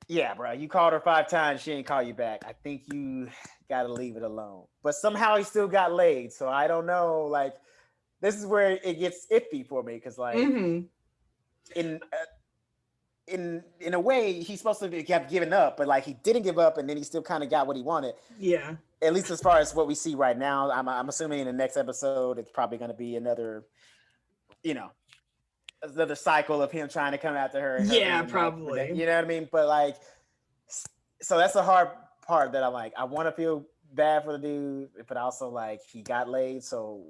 Speaker 2: Yeah, bro. You called her 5 times, she didn't call you back. I think you gotta leave it alone. But somehow he still got laid. So I don't know. Like, this is where it gets iffy for me, because like in a way, he's supposed to have given up, but like he didn't give up, and then he still kind of got what he wanted.
Speaker 1: Yeah.
Speaker 2: At least as far as what we see right now, I'm assuming in the next episode, it's probably going to be another cycle of him trying to come after her.
Speaker 1: Yeah, probably.
Speaker 2: Like, you know what I mean? But like, so that's the hard part that I'm like, I want to feel bad for the dude, but also like he got laid, so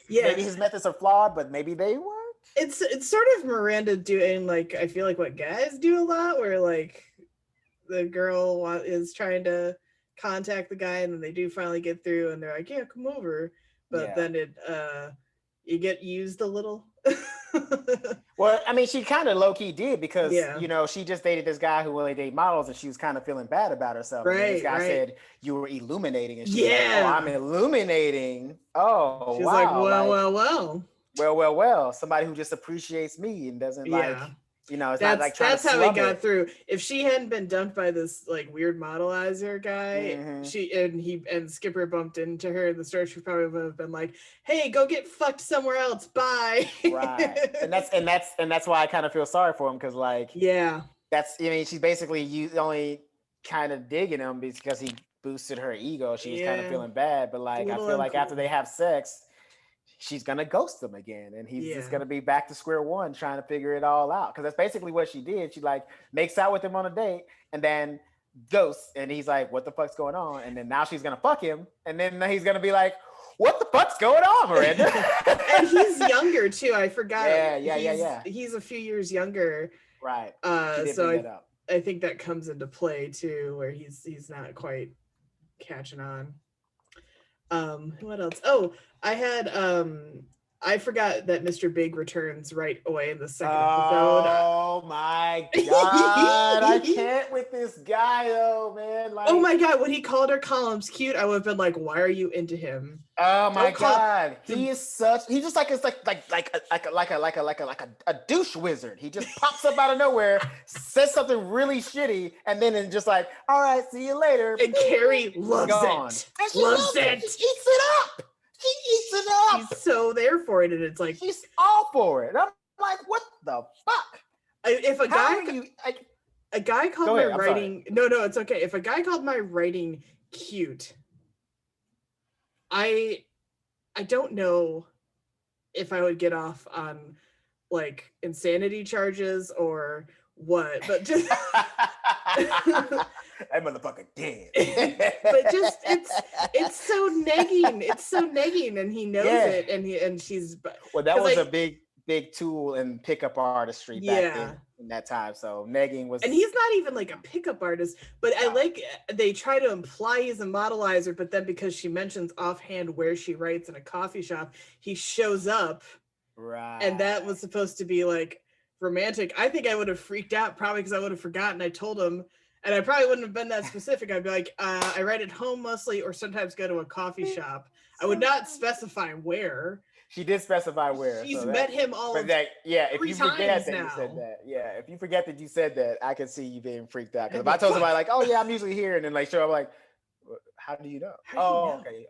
Speaker 2: maybe his methods are flawed, but maybe they work.
Speaker 1: It's sort of Miranda doing like, I feel like what guys do a lot, where like the girl is trying to contact the guy, and then they do finally get through, and they're like, yeah, come over, but then you get used a little.
Speaker 2: Well, I mean, she kind of low-key did, because she just dated this guy who only dated models, and she was kind of feeling bad about herself.
Speaker 1: Right,
Speaker 2: and this guy said you were illuminating, and she's like, oh, I'm illuminating. Oh,
Speaker 1: she's
Speaker 2: wow.
Speaker 1: Like,
Speaker 2: well, somebody who just appreciates me and doesn't like, it's not like trying
Speaker 1: that's
Speaker 2: to
Speaker 1: how he got
Speaker 2: it.
Speaker 1: through. If she hadn't been dumped by this like weird modelizer guy, and Skipper bumped into her in the store, she probably would have been like, hey, go get fucked somewhere else, bye.
Speaker 2: Right. and that's why I kind of feel sorry for him, because like she's basically only kind of digging him because he boosted her ego. She was kind of feeling bad, but like I feel like after they have sex, she's gonna ghost him again, and he's just gonna be back to square one trying to figure it all out, because that's basically what she did. She like makes out with him on a date and then ghosts, and he's like, what the fuck's going on? And then now she's gonna fuck him, and then he's gonna be like, what the fuck's going on, Miranda?
Speaker 1: And he's younger too, I forgot.
Speaker 2: Yeah.
Speaker 1: He's a few years younger,
Speaker 2: right?
Speaker 1: So I think that comes into play too, where he's not quite catching on. What else? Oh, I had I forgot that Mr. Big returns right away in the second episode.
Speaker 2: Oh my god, I can't with this guy though, man. Like,
Speaker 1: oh my god, when he called her columns cute, I would have been like, why are you into him?
Speaker 2: Oh my god, he's just like a douche wizard. He just pops up out of nowhere, says something really shitty, and then just like, all right, see you later.
Speaker 1: And Carrie loves it. Loves it.
Speaker 2: She eats it up. She eats it up.
Speaker 1: She's so there for it, and it's like
Speaker 2: she's all for it. I'm like, what the fuck?
Speaker 1: If a guy called my writing, no, it's okay. If a guy called my writing cute, I don't know if I would get off on like insanity charges or what, but just
Speaker 2: that motherfucker dead.
Speaker 1: But just it's so negging. It's so negging, and he knows it, and she's
Speaker 2: well. That was a big tool in pickup artistry back then in that time. So negging was,
Speaker 1: and he's not even like a pickup artist, but I like they try to imply he's a modelizer, but then because she mentions offhand where she writes in a coffee shop, he shows up,
Speaker 2: right?
Speaker 1: And that was supposed to be like romantic. I think I would have freaked out probably because I would have forgotten. I told him. And I probably wouldn't have been that specific. I'd be like, I write at home mostly, or sometimes go to a coffee shop. I would not specify where.
Speaker 2: She did specify where.
Speaker 1: She's met him all.
Speaker 2: But that, if you forget that
Speaker 1: now.
Speaker 2: You said that, if you forget that you said that, I can see you being freaked out. Because if I told somebody like, oh yeah, I'm usually here, and then like show up like, how do you know? Okay.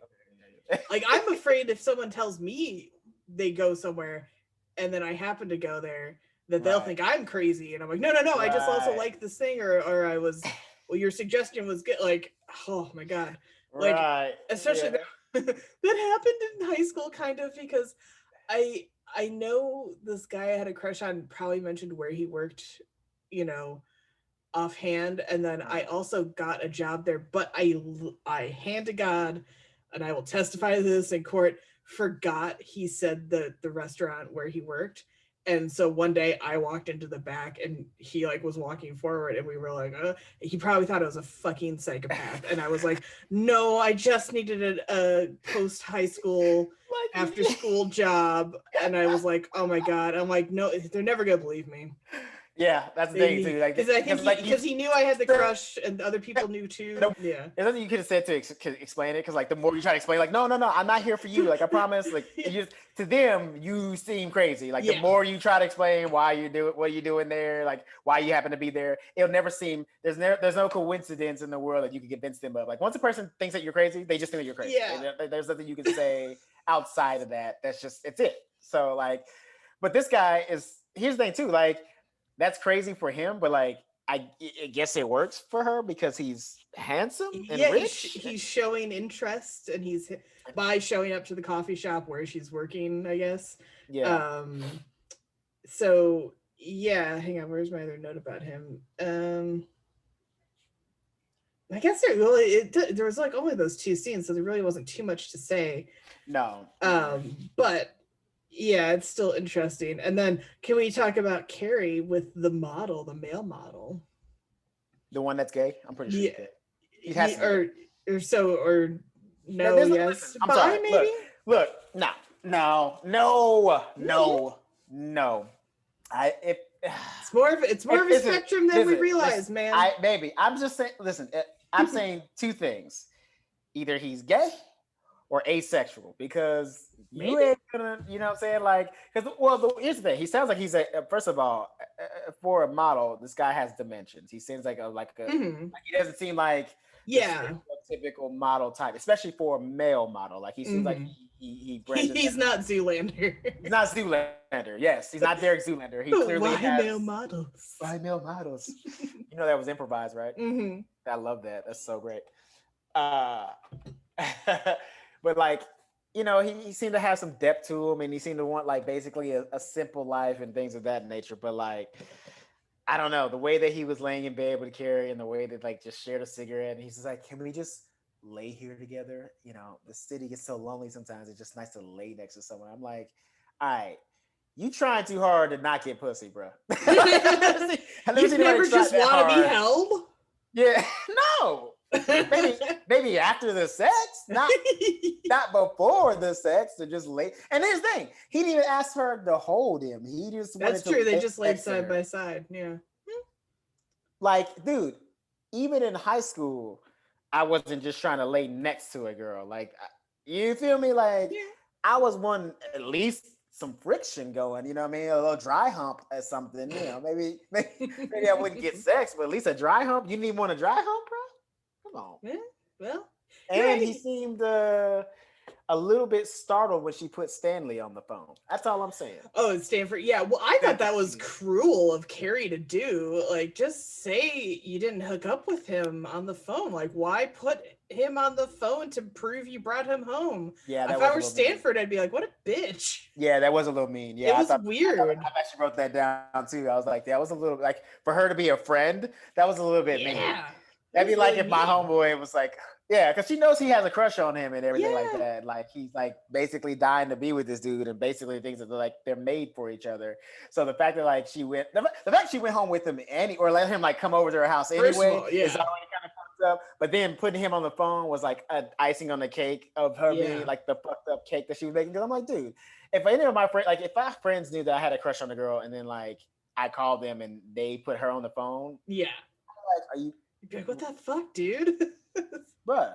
Speaker 1: Like I'm afraid if someone tells me they go somewhere, and then I happen to go there, that they'll think I'm crazy. And I'm like, no, I just also like this thing, or I was, well, your suggestion was good. Like, oh my God. Like, especially that happened in high school kind of, because I know this guy I had a crush on probably mentioned where he worked, you know, offhand, and then I also got a job there, but I hand to God, and I will testify to this in court, forgot he said the restaurant where he worked. And so one day I walked into the back and he like was walking forward, and we were like, he probably thought I was a fucking psychopath. And I was like, no, I just needed a post high school after school job. And I was like, oh my God. I'm like, no, they're never going to believe me.
Speaker 2: Yeah, that's the thing too. Like,
Speaker 1: because I think because he knew I had the crush, and other people knew too. Yeah,
Speaker 2: there's nothing you could have said to explain it, because like the more you try to explain, like, no, I'm not here for you. Like, I promise. Like, to them, you seem crazy. Like, the more you try to explain why you do it, what you doing there, like why you happen to be there, it'll never seem. There's no coincidence in the world that you can convince them of. Like, once a person thinks that you're crazy, they just think that you're crazy.
Speaker 1: Yeah.
Speaker 2: There's nothing you can say outside of that. That's just it's it. So like, but this guy is. Here's the thing too. Like, that's crazy for him, but like I guess it works for her because he's handsome and rich.
Speaker 1: He's showing interest, and he's by showing up to the coffee shop where she's working, I guess.
Speaker 2: Yeah.
Speaker 1: So yeah, hang on. Where's my other note about him? I guess there was like only those two scenes, so there really wasn't too much to say.
Speaker 2: No.
Speaker 1: But yeah, it's still interesting. And then can we talk about Carrie with the model, the male model?
Speaker 2: The one that's gay? I'm pretty sure
Speaker 1: he has to or no, yes.
Speaker 2: I'm sorry. Maybe? Look, no. It's
Speaker 1: more of a spectrum than we realize, man.
Speaker 2: I'm just saying, listen, I'm saying two things. Either he's gay or asexual, because you ain't gonna, you know what I'm saying? Like, because, here's the thing. He sounds like he's first of all, for a model, this guy has dimensions. He seems like like he doesn't seem like a typical model type, especially for a male model. Like, he seems like
Speaker 1: he's not Zoolander.
Speaker 2: He's not Zoolander. Yes, he's not Derek Zoolander. He clearly has
Speaker 1: male models.
Speaker 2: Why male models? You know that was improvised, right?
Speaker 1: Mm-hmm.
Speaker 2: I love that. That's so great. But like, you know, he seemed to have some depth to him, and he seemed to want like basically a simple life and things of that nature. But like, I don't know, the way that he was laying in bed with Carrie, and the way that like just shared a cigarette, and he's just like, can we just lay here together? You know, the city gets so lonely sometimes. It's just nice to lay next to someone. I'm like, all right, you trying too hard to not get pussy, bro.
Speaker 1: You've never just want to be held?
Speaker 2: Yeah, no. maybe after the sex, not before the sex, to just lay. And here's the thing, he didn't even ask her to hold him. He just
Speaker 1: That's true. They just laid side by side. Yeah.
Speaker 2: Like, dude, even in high school, I wasn't just trying to lay next to a girl. Like, you feel me? Like, I was one at least some friction going, you know what I mean? A little dry hump or something, you know, maybe I wouldn't get sex, but at least a dry hump. You need one a dry hump, bro? Come on.
Speaker 1: Yeah, well.
Speaker 2: And he seemed a little bit startled when she put Stanley on the phone. That's all I'm saying.
Speaker 1: Oh, Stanford. Yeah, well, I thought that was cruel of Carrie to do. Like, just say you didn't hook up with him on the phone. Like, why put him on the phone to prove you brought him home?
Speaker 2: Yeah,
Speaker 1: if I were Stanford, I'd be like, what a bitch.
Speaker 2: Yeah, that was a little mean. Yeah,
Speaker 1: it was weird.
Speaker 2: I actually wrote that down too. I was like, that was a little, like, for her to be a friend, that was a little bit mean. That'd be like if my homeboy was like, yeah, because she knows he has a crush on him and everything like that. Like, he's like basically dying to be with this dude, and basically thinks that they're made for each other. So the fact that like the fact she went home with him or let him like come over to her house anyway is already kind of fucked up. But then putting him on the phone was like an icing on the cake of her being like the fucked up cake that she was making. Because I'm like, dude, if any of my friends, like if my friends knew that I had a crush on the girl, and then like I called them and they put her on the phone,
Speaker 1: I'm
Speaker 2: like, are you?
Speaker 1: You'd be like, what the fuck, dude?
Speaker 2: Bruh.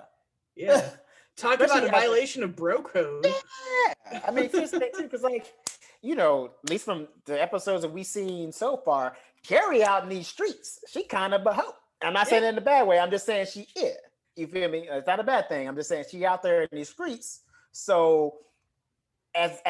Speaker 1: Yeah. Talk about a violation of bro code.
Speaker 2: Yeah. I mean, here's the thing too, because like, you know, at least from the episodes that we've seen so far, Carrie out in these streets, she kind of a hoe. I'm not saying it in a bad way. I'm just saying she is. You feel me? It's not a bad thing. I'm just saying she out there in these streets. So as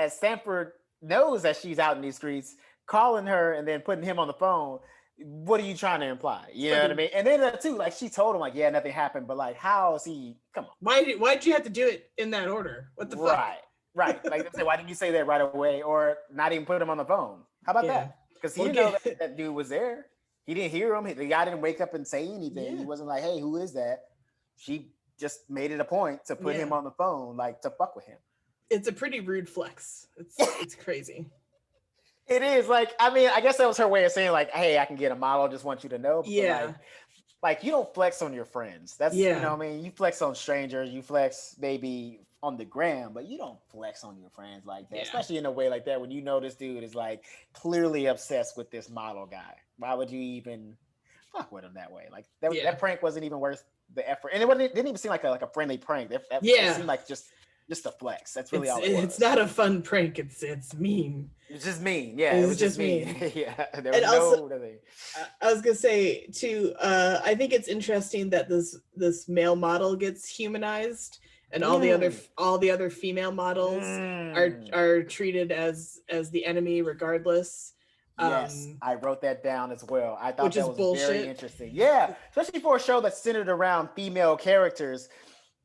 Speaker 2: Stanford knows that she's out in these streets, calling her and then putting him on the phone, what are you trying to imply? You know what I mean? And then too, like she told him, like, yeah, nothing happened, but like, how is he? Come on.
Speaker 1: Why'd you have to do it in that order? What the fuck?
Speaker 2: Right. Like, why didn't you say that right away, or not even put him on the phone? How about that? Because he didn't know that dude was there. He didn't hear him. The guy didn't wake up and say anything. He wasn't like, hey, who is that? She just made it a point to put him on the phone, like to fuck with him.
Speaker 1: It's a pretty rude flex. It's crazy.
Speaker 2: It is. Like, I mean, I guess that was her way of saying, like, hey, I can get a model. I just want you to know. But like you don't flex on your friends. That's you know what I mean? You flex on strangers, you flex maybe on the gram, but you don't flex on your friends like that, especially in a way like that when you know this dude is like clearly obsessed with this model guy. Why would you even fuck with him that way? Like that prank wasn't even worth the effort. And it didn't even seem like a friendly prank. It seemed like just a flex. That's really all it was.
Speaker 1: It's not a fun prank. It's mean.
Speaker 2: It's just mean. Yeah, it was just mean. Yeah, there was
Speaker 1: I was gonna say too. I think it's interesting that this male model gets humanized, and all the other female models are treated as the enemy regardless.
Speaker 2: Yes, I wrote that down as well. I thought that was very interesting. Yeah, especially for a show that's centered around female characters.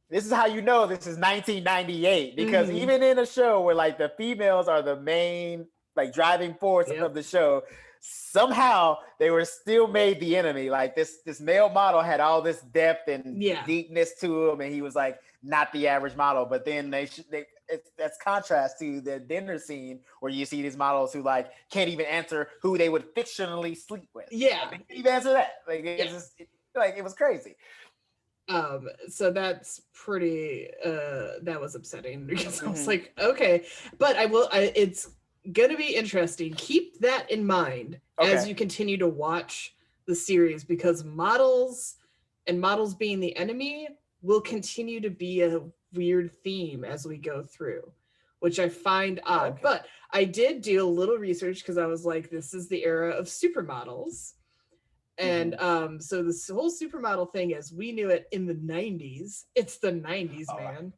Speaker 2: This is how you know this is 1998, because even in a show where like the females are the main like driving force of the show, somehow they were still made the enemy. Like this male model had all this depth and deepness to him, and he was like not the average model. But then that's contrast to the dinner scene where you see these models who like can't even answer who they would fictionally sleep with.
Speaker 1: Yeah,
Speaker 2: like, they can't even answer that. Like it's just like it was crazy.
Speaker 1: So that's pretty that was upsetting, because I was like, okay, but it's gonna be interesting. Keep that in mind as you continue to watch the series, because models being the enemy will continue to be a weird theme as we go through, which I find odd. But I did do a little research because I was like, this is the era of supermodels. And so this whole supermodel thing, as we knew it in the 90s, it's the 90s, man.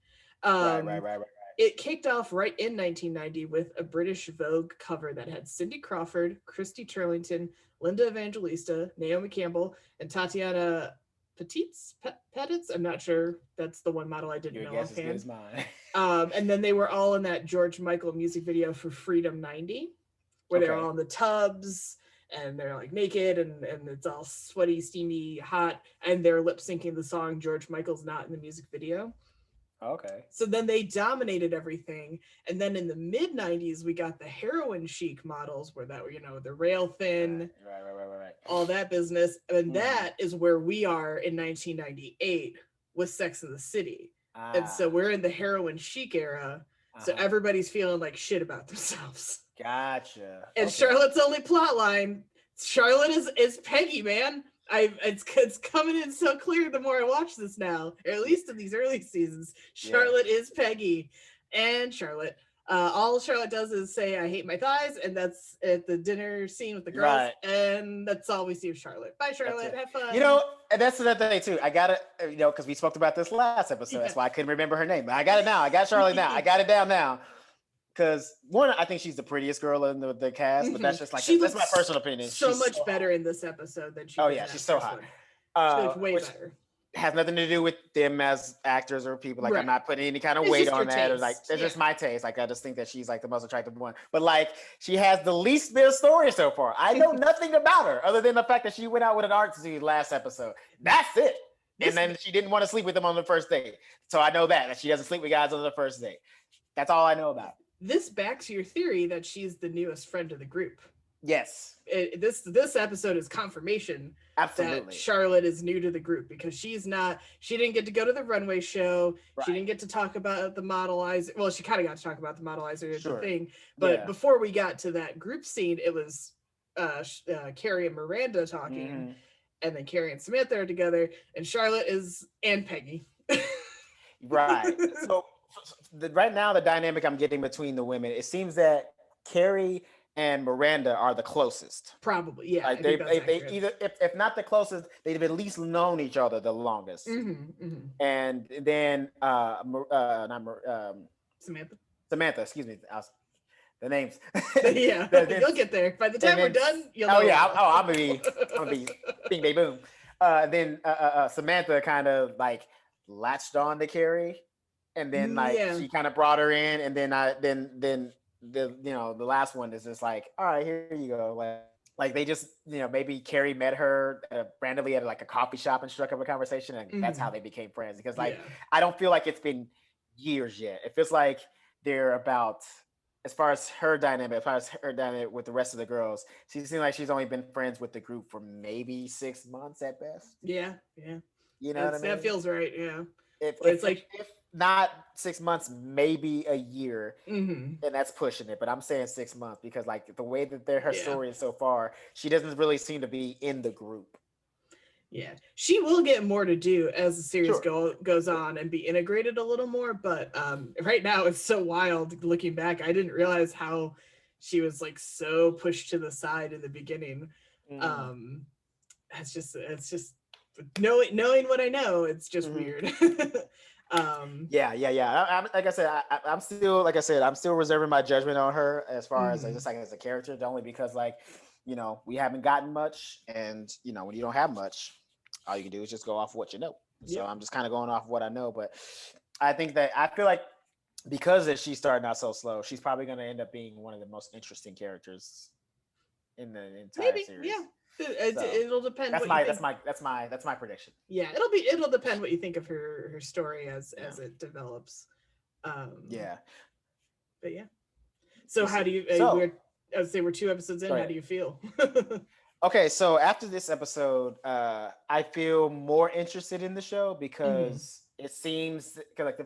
Speaker 2: Right.
Speaker 1: It kicked off right in 1990 with a British Vogue cover that had Cindy Crawford, Christy Turlington, Linda Evangelista, Naomi Campbell, and Tatiana Petitz. I'm not sure. That's the one model I didn't know offhand.
Speaker 2: Your guess is good as mine.
Speaker 1: And then they were all in that George Michael music video for Freedom 90, where they're all in the tubs. And they're like naked and it's all sweaty, steamy, hot, and they're lip syncing the song George Michael's Not in the music video.
Speaker 2: Okay.
Speaker 1: So then they dominated everything. And then in the mid 90s, we got the heroin chic models where that, the rail thin,
Speaker 2: right.
Speaker 1: all that business. And that is where we are in 1998 with Sex and the City. And so we're in the heroin chic era. So everybody's feeling like shit about themselves.
Speaker 2: Gotcha.
Speaker 1: And Charlotte's only plot line, Charlotte is Peggy, man. It's coming in so clear the more I watch this now, or at least in these early seasons. Charlotte is Peggy. And Charlotte, all Charlotte does is say, I hate my thighs, and that's at the dinner scene with the girls, and that's all we see of Charlotte. Bye, Charlotte. Have fun.
Speaker 2: And that's another thing too. I got it, because we spoke about this last episode. That's why I couldn't remember her name. But I got it now. I got Charlotte now. I got it down now. Because one, I think she's the prettiest girl in the cast, but that's just like that's my personal opinion.
Speaker 1: So she's much better in this episode than she.
Speaker 2: Oh yeah, she's so hot.
Speaker 1: She looks way better.
Speaker 2: Has nothing to do with them as actors or people. Like I'm not putting any kind of weight on that. Or like it's just my taste. Like I just think that she's like the most attractive one. But like she has the least bit of story so far. I know nothing about her other than the fact that she went out with an art student last episode. That's it. And then she didn't want to sleep with them on the first date. So I know that she doesn't sleep with guys on the first date. That's all I know about.
Speaker 1: This backs your theory that she's the newest friend of the group.
Speaker 2: Yes.
Speaker 1: This episode is confirmation that Charlotte is new to the group, because she didn't get to go to the runway show. Right. She didn't get to talk about the modelizer. Well, she kind of got to talk about the modelizer at the thing. But before we got to that group scene, it was Carrie and Miranda talking. And then Carrie and Samantha are together, and Charlotte and Peggy.
Speaker 2: Right. So right now, the dynamic I'm getting between the women, it seems that Carrie and Miranda are the closest.
Speaker 1: Probably, yeah.
Speaker 2: Like they either, if not the closest, they've at least known each other the longest. And then Samantha, excuse me, the names.
Speaker 1: Yeah, you'll get there. By the time we're done, you'll know.
Speaker 2: Oh yeah, I'm gonna be bing bang boom. Then Samantha kind of like latched on to Carrie, and then like
Speaker 1: Yeah.
Speaker 2: she kind of brought her in, and then the the last one is just like, all right, here you go, like they just maybe Carrie met her randomly at like a coffee shop and struck up a conversation, and that's how they became friends. Because like I don't feel like it's been years yet. It feels like they're about, as far as her dynamic, with the rest of the girls, she seems like she's only been friends with the group for maybe 6 months at best.
Speaker 1: Yeah.
Speaker 2: You know what I mean?
Speaker 1: That feels right. Yeah.
Speaker 2: It's like if not 6 months, maybe a year, and that's pushing it. But I'm saying 6 months because like the way that her story is so far, she doesn't really seem to be in the group.
Speaker 1: Yeah, she will get more to do as the series goes on and be integrated a little more. But right now it's so wild. Looking back, I didn't realize how she was like so pushed to the side in the beginning. It's just knowing what I know. It's just weird.
Speaker 2: Yeah. Like I said, I'm still, like I said, I'm still reserving my judgment on her as far as just like as a character, only because like we haven't gotten much, and when you don't have much, all you can do is just go off what you know. So I'm just kind of going off what I know. But I feel like because that she's starting out so slow, she's probably going to end up being one of the most interesting characters in the entire series.
Speaker 1: Yeah. It'll depend.
Speaker 2: That's my prediction.
Speaker 1: Yeah, it'll depend what you think of her story as it develops. But yeah. So how do you? I would say we're 2 episodes in. How do you feel?
Speaker 2: Okay, so after this episode, I feel more interested in the show because it seems like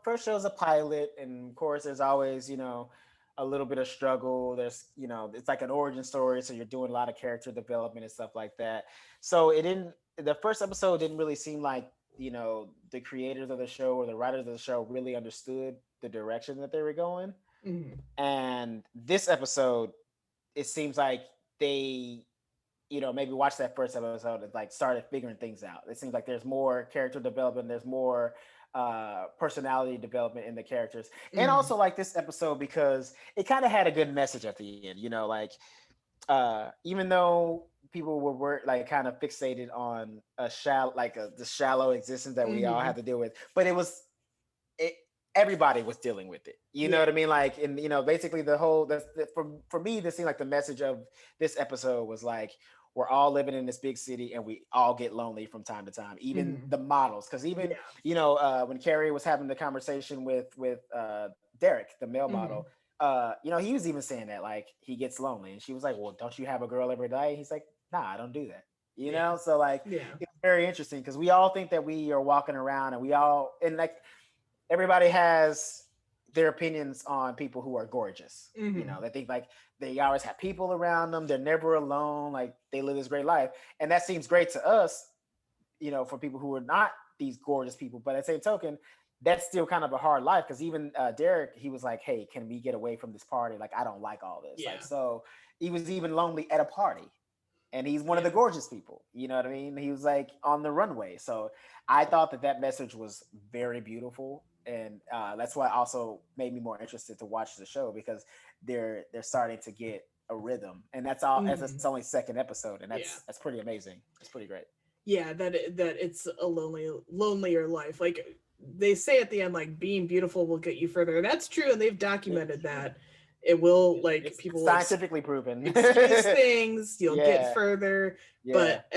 Speaker 2: first show is a pilot, and of course there's always a little bit of struggle. There's it's like an origin story, so you're doing a lot of character development and stuff like that. So the first episode didn't really seem like the creators of the show or the writers of the show really understood the direction that they were going. And this episode, it seems like they maybe watch that first episode and like started figuring things out. It seems like there's more character development, there's more personality development in the characters, and also like this episode because it kind of had a good message at the end. Like even though people were like kind of fixated on the shallow existence that we all had to deal with, but everybody was dealing with it. You know what I mean? Like, and basically for me, this seemed like the message of this episode was like, we're all living in this big city and we all get lonely from time to time, even the models. Because even when Carrie was having the conversation with Derek, the male model, he was even saying that like he gets lonely, and she was like, well, don't you have a girl every day? He's like, nah, I don't do that. So like it's very interesting because we all think that we are walking around and like everybody has their opinions on people who are gorgeous. They think like they always have people around them. They're never alone. Like they live this great life. And that seems great to us, for people who are not these gorgeous people. But at the same token, that's still kind of a hard life. Cause even Derek, he was like, hey, can we get away from this party? Like, I don't like all this. Like, so he was even lonely at a party. And he's one of the gorgeous people. You know what I mean? He was like on the runway. So I thought that message was very beautiful. And that's why also made me more interested to watch the show, because they're starting to get a rhythm, and that's all as it's only second episode, and that's pretty amazing. It's pretty great.
Speaker 1: Yeah, that it's a lonelier life. Like they say at the end, like being beautiful will get you further. That's true, and they've documented that. It will, like,
Speaker 2: it's
Speaker 1: people
Speaker 2: scientifically proven.
Speaker 1: Excuse things, you'll get further. But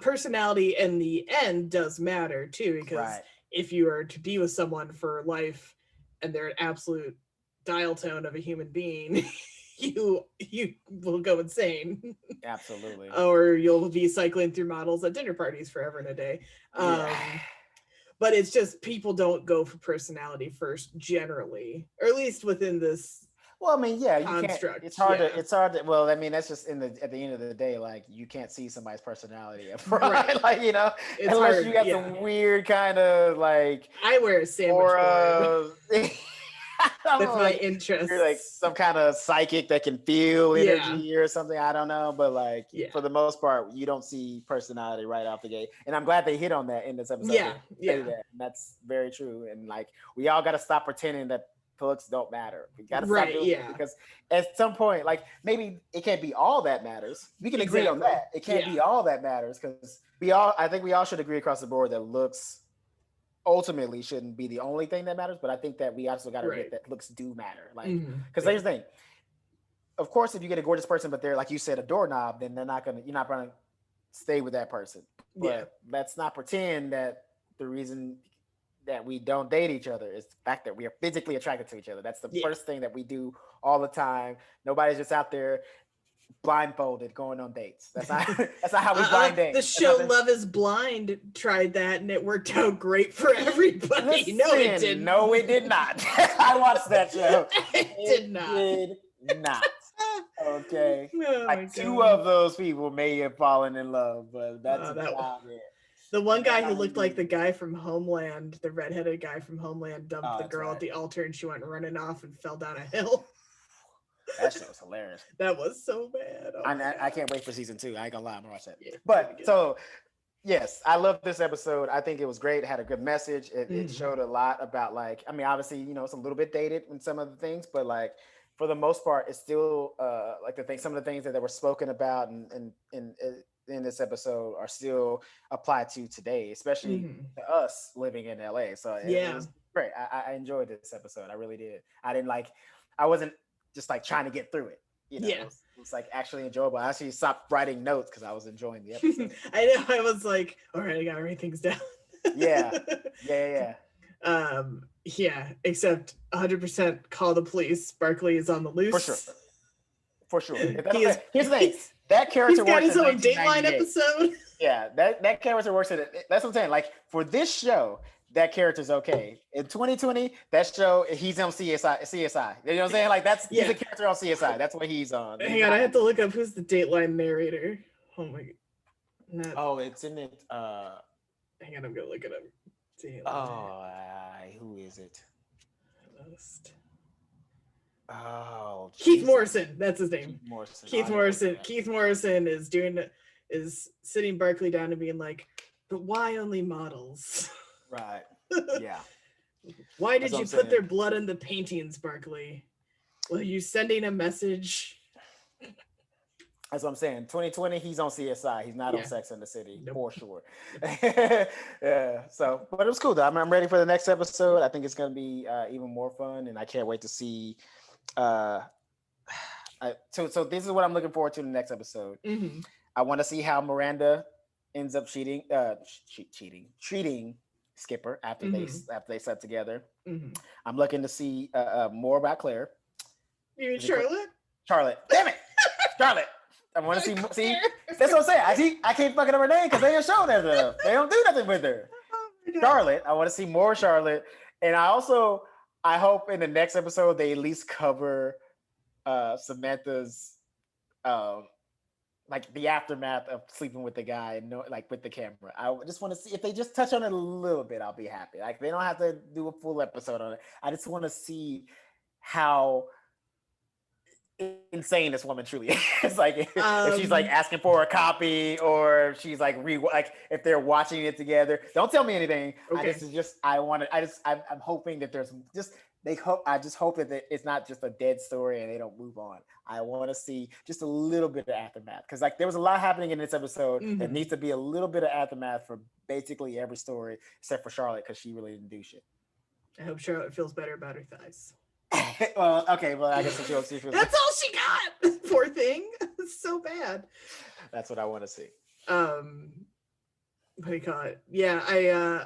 Speaker 1: personality in the end does matter too, because if you are to be with someone for life and they're an absolute dial tone of a human being, you will go insane.
Speaker 2: Absolutely.
Speaker 1: Or you'll be cycling through models at dinner parties forever and a day. But it's just people don't go for personality first generally, or at least within this.
Speaker 2: Well, I mean, you construct. It's hard to. Well, I mean, that's just at the end of the day, like you can't see somebody's personality up front, right? Like it's unless hard, you got some weird kind of like.
Speaker 1: I wear a sandwich board. That's my interest.
Speaker 2: You're like some kind of psychic that can feel energy or something. I don't know, but like for the most part, you don't see personality right off the gate. And I'm glad they hit on that in this episode.
Speaker 1: Yeah.
Speaker 2: That's very true. And like we all got to stop pretending that looks don't matter. We gotta stop doing it,
Speaker 1: Yeah.
Speaker 2: because at some point, like, maybe it can't be all that matters. We can agree on that. It can't be all that matters, because I think we all should agree across the board that looks ultimately shouldn't be the only thing that matters. But I think that we also got to admit that looks do matter. Like, because here's the thing. Of course, if you get a gorgeous person, but they're, like you said, a doorknob, then you're not gonna stay with that person. But let's not pretend that the reason that we don't date each other is the fact that we are physically attracted to each other. That's the first thing that we do all the time. Nobody's just out there blindfolded going on dates. That's not how we blind date.
Speaker 1: The show Love is Blind tried that and it worked out great for everybody.
Speaker 2: Listen,
Speaker 1: no, it didn't.
Speaker 2: No, it did not. I watched that show.
Speaker 1: It
Speaker 2: did not. Okay. Like, two of those people may have fallen in love, but that's about it.
Speaker 1: The one guy who looked like the guy from Homeland, the redheaded guy from Homeland, dumped the girl at the altar and she went running off and fell down a hill.
Speaker 2: That shit was hilarious.
Speaker 1: That was so bad.
Speaker 2: I can't wait for season 2. I ain't gonna lie, I'm gonna watch that. Yeah, but so, yes, I love this episode. I think it was great. It had a good message. It showed a lot about, like, I mean, obviously, you know, it's a little bit dated in some of the things, but, like, for the most part, it's still like some of the things that were spoken about and in this episode are still applied to today, especially to us living in LA. So it was great. I enjoyed this episode. I really did. I wasn't just like trying to get through it. You know, it was like actually enjoyable. I actually stopped writing notes because I was enjoying the episode.
Speaker 1: I know. I was like, all right, I gotta write things down.
Speaker 2: Yeah.
Speaker 1: Except 100% call the police. Barkley is on the loose.
Speaker 2: For sure. Here's the thing. That character
Speaker 1: works his own Dateline episode.
Speaker 2: Yeah, that character works that's what I'm saying. Like, for this show, that character's okay. In 2020, that show, he's on CSI. You know what I'm saying? Like, he's a character on CSI. That's what he's on.
Speaker 1: Hang on, I have to look up who's the Dateline narrator. Oh my god.
Speaker 2: Oh, it's in it.
Speaker 1: Hang on, I'm gonna look it up.
Speaker 2: Who is it?
Speaker 1: Oh, Keith Morrison. That's his name. Keith Morrison is sitting Barkley down and being like, but why only models?
Speaker 2: Right. Yeah.
Speaker 1: Why did you put their blood in the paintings, Barkley? Were you sending a message?
Speaker 2: That's what I'm saying. 2020, he's on CSI. He's not on Sex and the City, for sure. Yeah. So, but it was cool though. I'm ready for the next episode. I think it's gonna be even more fun, and I can't wait to see. So this is what I'm looking forward to in the next episode. I want to see how Miranda ends up treating Skipper after they slept together. I'm looking to see more about Claire.
Speaker 1: You mean Charlotte?
Speaker 2: Charlotte. Damn it, Charlotte. I want to see. That's what I'm saying. I can't fucking up her name because they ain't showing her. They don't do nothing with her. Charlotte. I want to see more Charlotte, and I hope in the next episode they at least cover Samantha's like the aftermath of sleeping with the guy and like with the camera. I just want to see if they just touch on it a little bit. I'll be happy. Like, they don't have to do a full episode on it. I just want to see how insane this woman truly is. Like, if she's like asking for a copy, or if she's like if they're watching it together. Don't tell me anything.
Speaker 1: Okay.
Speaker 2: I'm hoping that there's just. I just hope that it's not just a dead story and they don't move on. I want to see just a little bit of aftermath, because like there was a lot happening in this episode. There needs to be a little bit of aftermath for basically every story except for Charlotte, because she really didn't do shit.
Speaker 1: I hope Charlotte feels better about her thighs.
Speaker 2: Well, okay, well, I guess she feels.
Speaker 1: That's all she got. Poor thing. It's so bad.
Speaker 2: That's what I want to see.
Speaker 1: What do you call it? Yeah,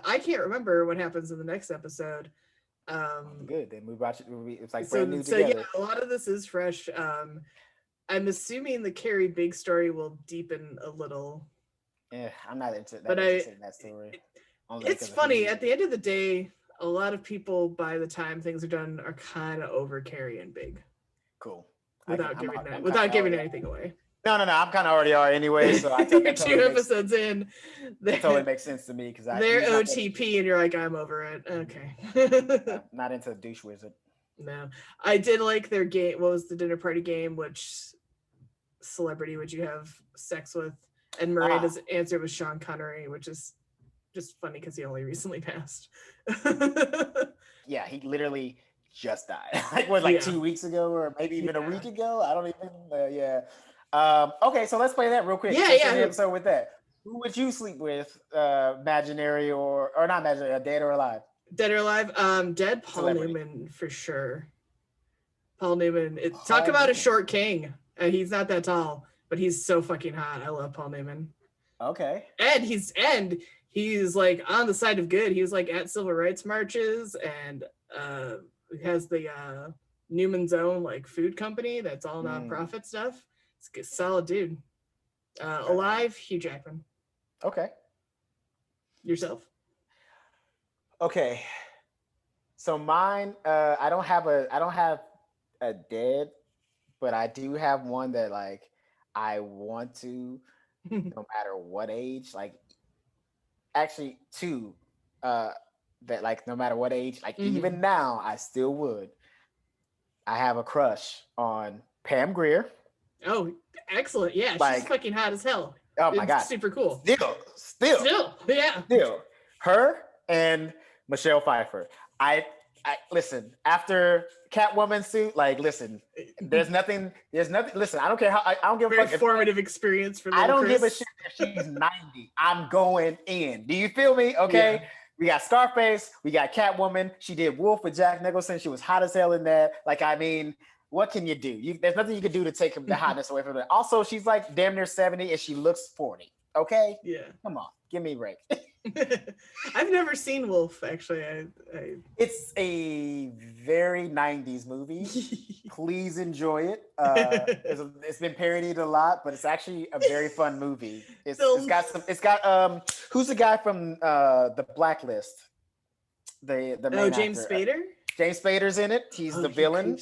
Speaker 1: I can't remember what happens in the next episode.
Speaker 2: Good. Then we watch it. It's like brand new together.
Speaker 1: Yeah, a lot of this is fresh. I'm assuming the Carrie Big story will deepen a little.
Speaker 2: Yeah, I'm not interested in that story.
Speaker 1: It's funny. At the end of the day, a lot of people, by the time things are done, are kind of over Carrie and Big.
Speaker 2: Cool.
Speaker 1: Without giving anything away.
Speaker 2: No. I'm kind of already are anyway. So
Speaker 1: you're 2 episodes in.
Speaker 2: That totally makes sense to me, because
Speaker 1: they're OTP and you're like, I'm over it. Okay.
Speaker 2: Not into the douche wizard.
Speaker 1: No, I did like their game. What was the dinner party game? Which celebrity would you have sex with? And Miranda's answer was Sean Connery, which is just funny because he only recently passed.
Speaker 2: Yeah, he literally just died. Like 2 weeks ago, or maybe even a week ago. I don't even. Okay, so let's play that real quick. Let's end the episode with that. Who would you sleep with, imaginary or not imaginary, dead or alive?
Speaker 1: Dead or alive? Dead. Paul Newman for sure. Paul Newman. Talk about a short king. He's not that tall, but he's so fucking hot. I love Paul Newman.
Speaker 2: Okay.
Speaker 1: And he's like on the side of good. He was like at civil rights marches, and has the Newman's Own like food company that's all nonprofit stuff. It's a solid dude. Alive, Hugh Jackman.
Speaker 2: Okay.
Speaker 1: Yourself?
Speaker 2: Okay. So mine, I don't have a dead, but I do have one that like I want to, no matter what age. Like, actually, two that like no matter what age, like even now, I still would. I have a crush on Pam Grier.
Speaker 1: Oh, excellent! Yeah, like, she's fucking hot as hell.
Speaker 2: Oh my god,
Speaker 1: super cool.
Speaker 2: Still,
Speaker 1: yeah.
Speaker 2: Still, her and Michelle Pfeiffer. I listen, after Catwoman suit, like, listen, there's nothing. Listen, I don't care how. I don't give a fuck.
Speaker 1: Formative experience for.
Speaker 2: I don't give a shit if she's 90. I'm going in. Do you feel me? Okay. Yeah. We got Scarface. We got Catwoman. She did Wolf with Jack Nicholson. She was hot as hell in that. Like, I mean, what can you do? There's nothing you can do to take the hotness away from her. Also, she's like damn near 70 and she looks 40. Okay.
Speaker 1: Yeah.
Speaker 2: Come on, give me a break.
Speaker 1: I've never seen Wolf, actually.
Speaker 2: It's a very 90s movie. Please enjoy it. It's been parodied a lot, but it's actually a very fun movie. It's got who's the guy from the Blacklist? The main
Speaker 1: James
Speaker 2: actor.
Speaker 1: Spader?
Speaker 2: James Spader's in it. He's the villain.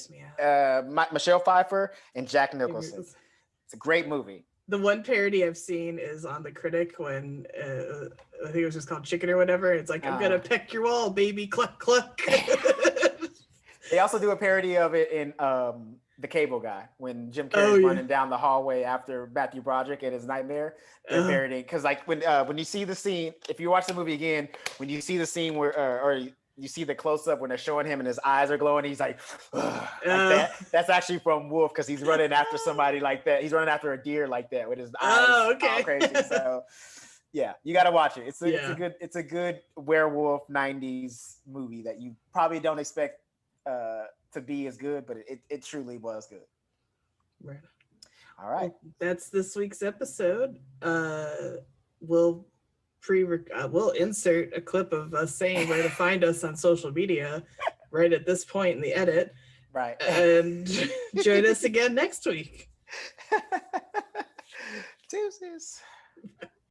Speaker 2: Michelle Pfeiffer and Jack Nicholson. It's a great movie.
Speaker 1: The one parody I've seen is on The Critic when I think it was just called Chicken or whatever. It's like, I'm gonna peck your wall, baby, cluck cluck.
Speaker 2: They also do a parody of it in The Cable Guy when Jim Carrey's running down the hallway after Matthew Broderick and his nightmare. They're parodying because like when you see the scene, if you watch the movie again, when you see the scene where or you see the close up when they're showing him and his eyes are glowing, he's like that. That's actually from Wolf because he's running after somebody like that. He's running after a deer like that with his eyes all crazy. So yeah, you got to watch it. It's a good werewolf 90s movie that you probably don't expect to be as good, but it truly was good.
Speaker 1: Right.
Speaker 2: All right.
Speaker 1: Well, that's this week's episode. We'll insert a clip of us saying where to find us on social media right at this point in the edit.
Speaker 2: Right.
Speaker 1: And join us again next week.
Speaker 2: Deuces.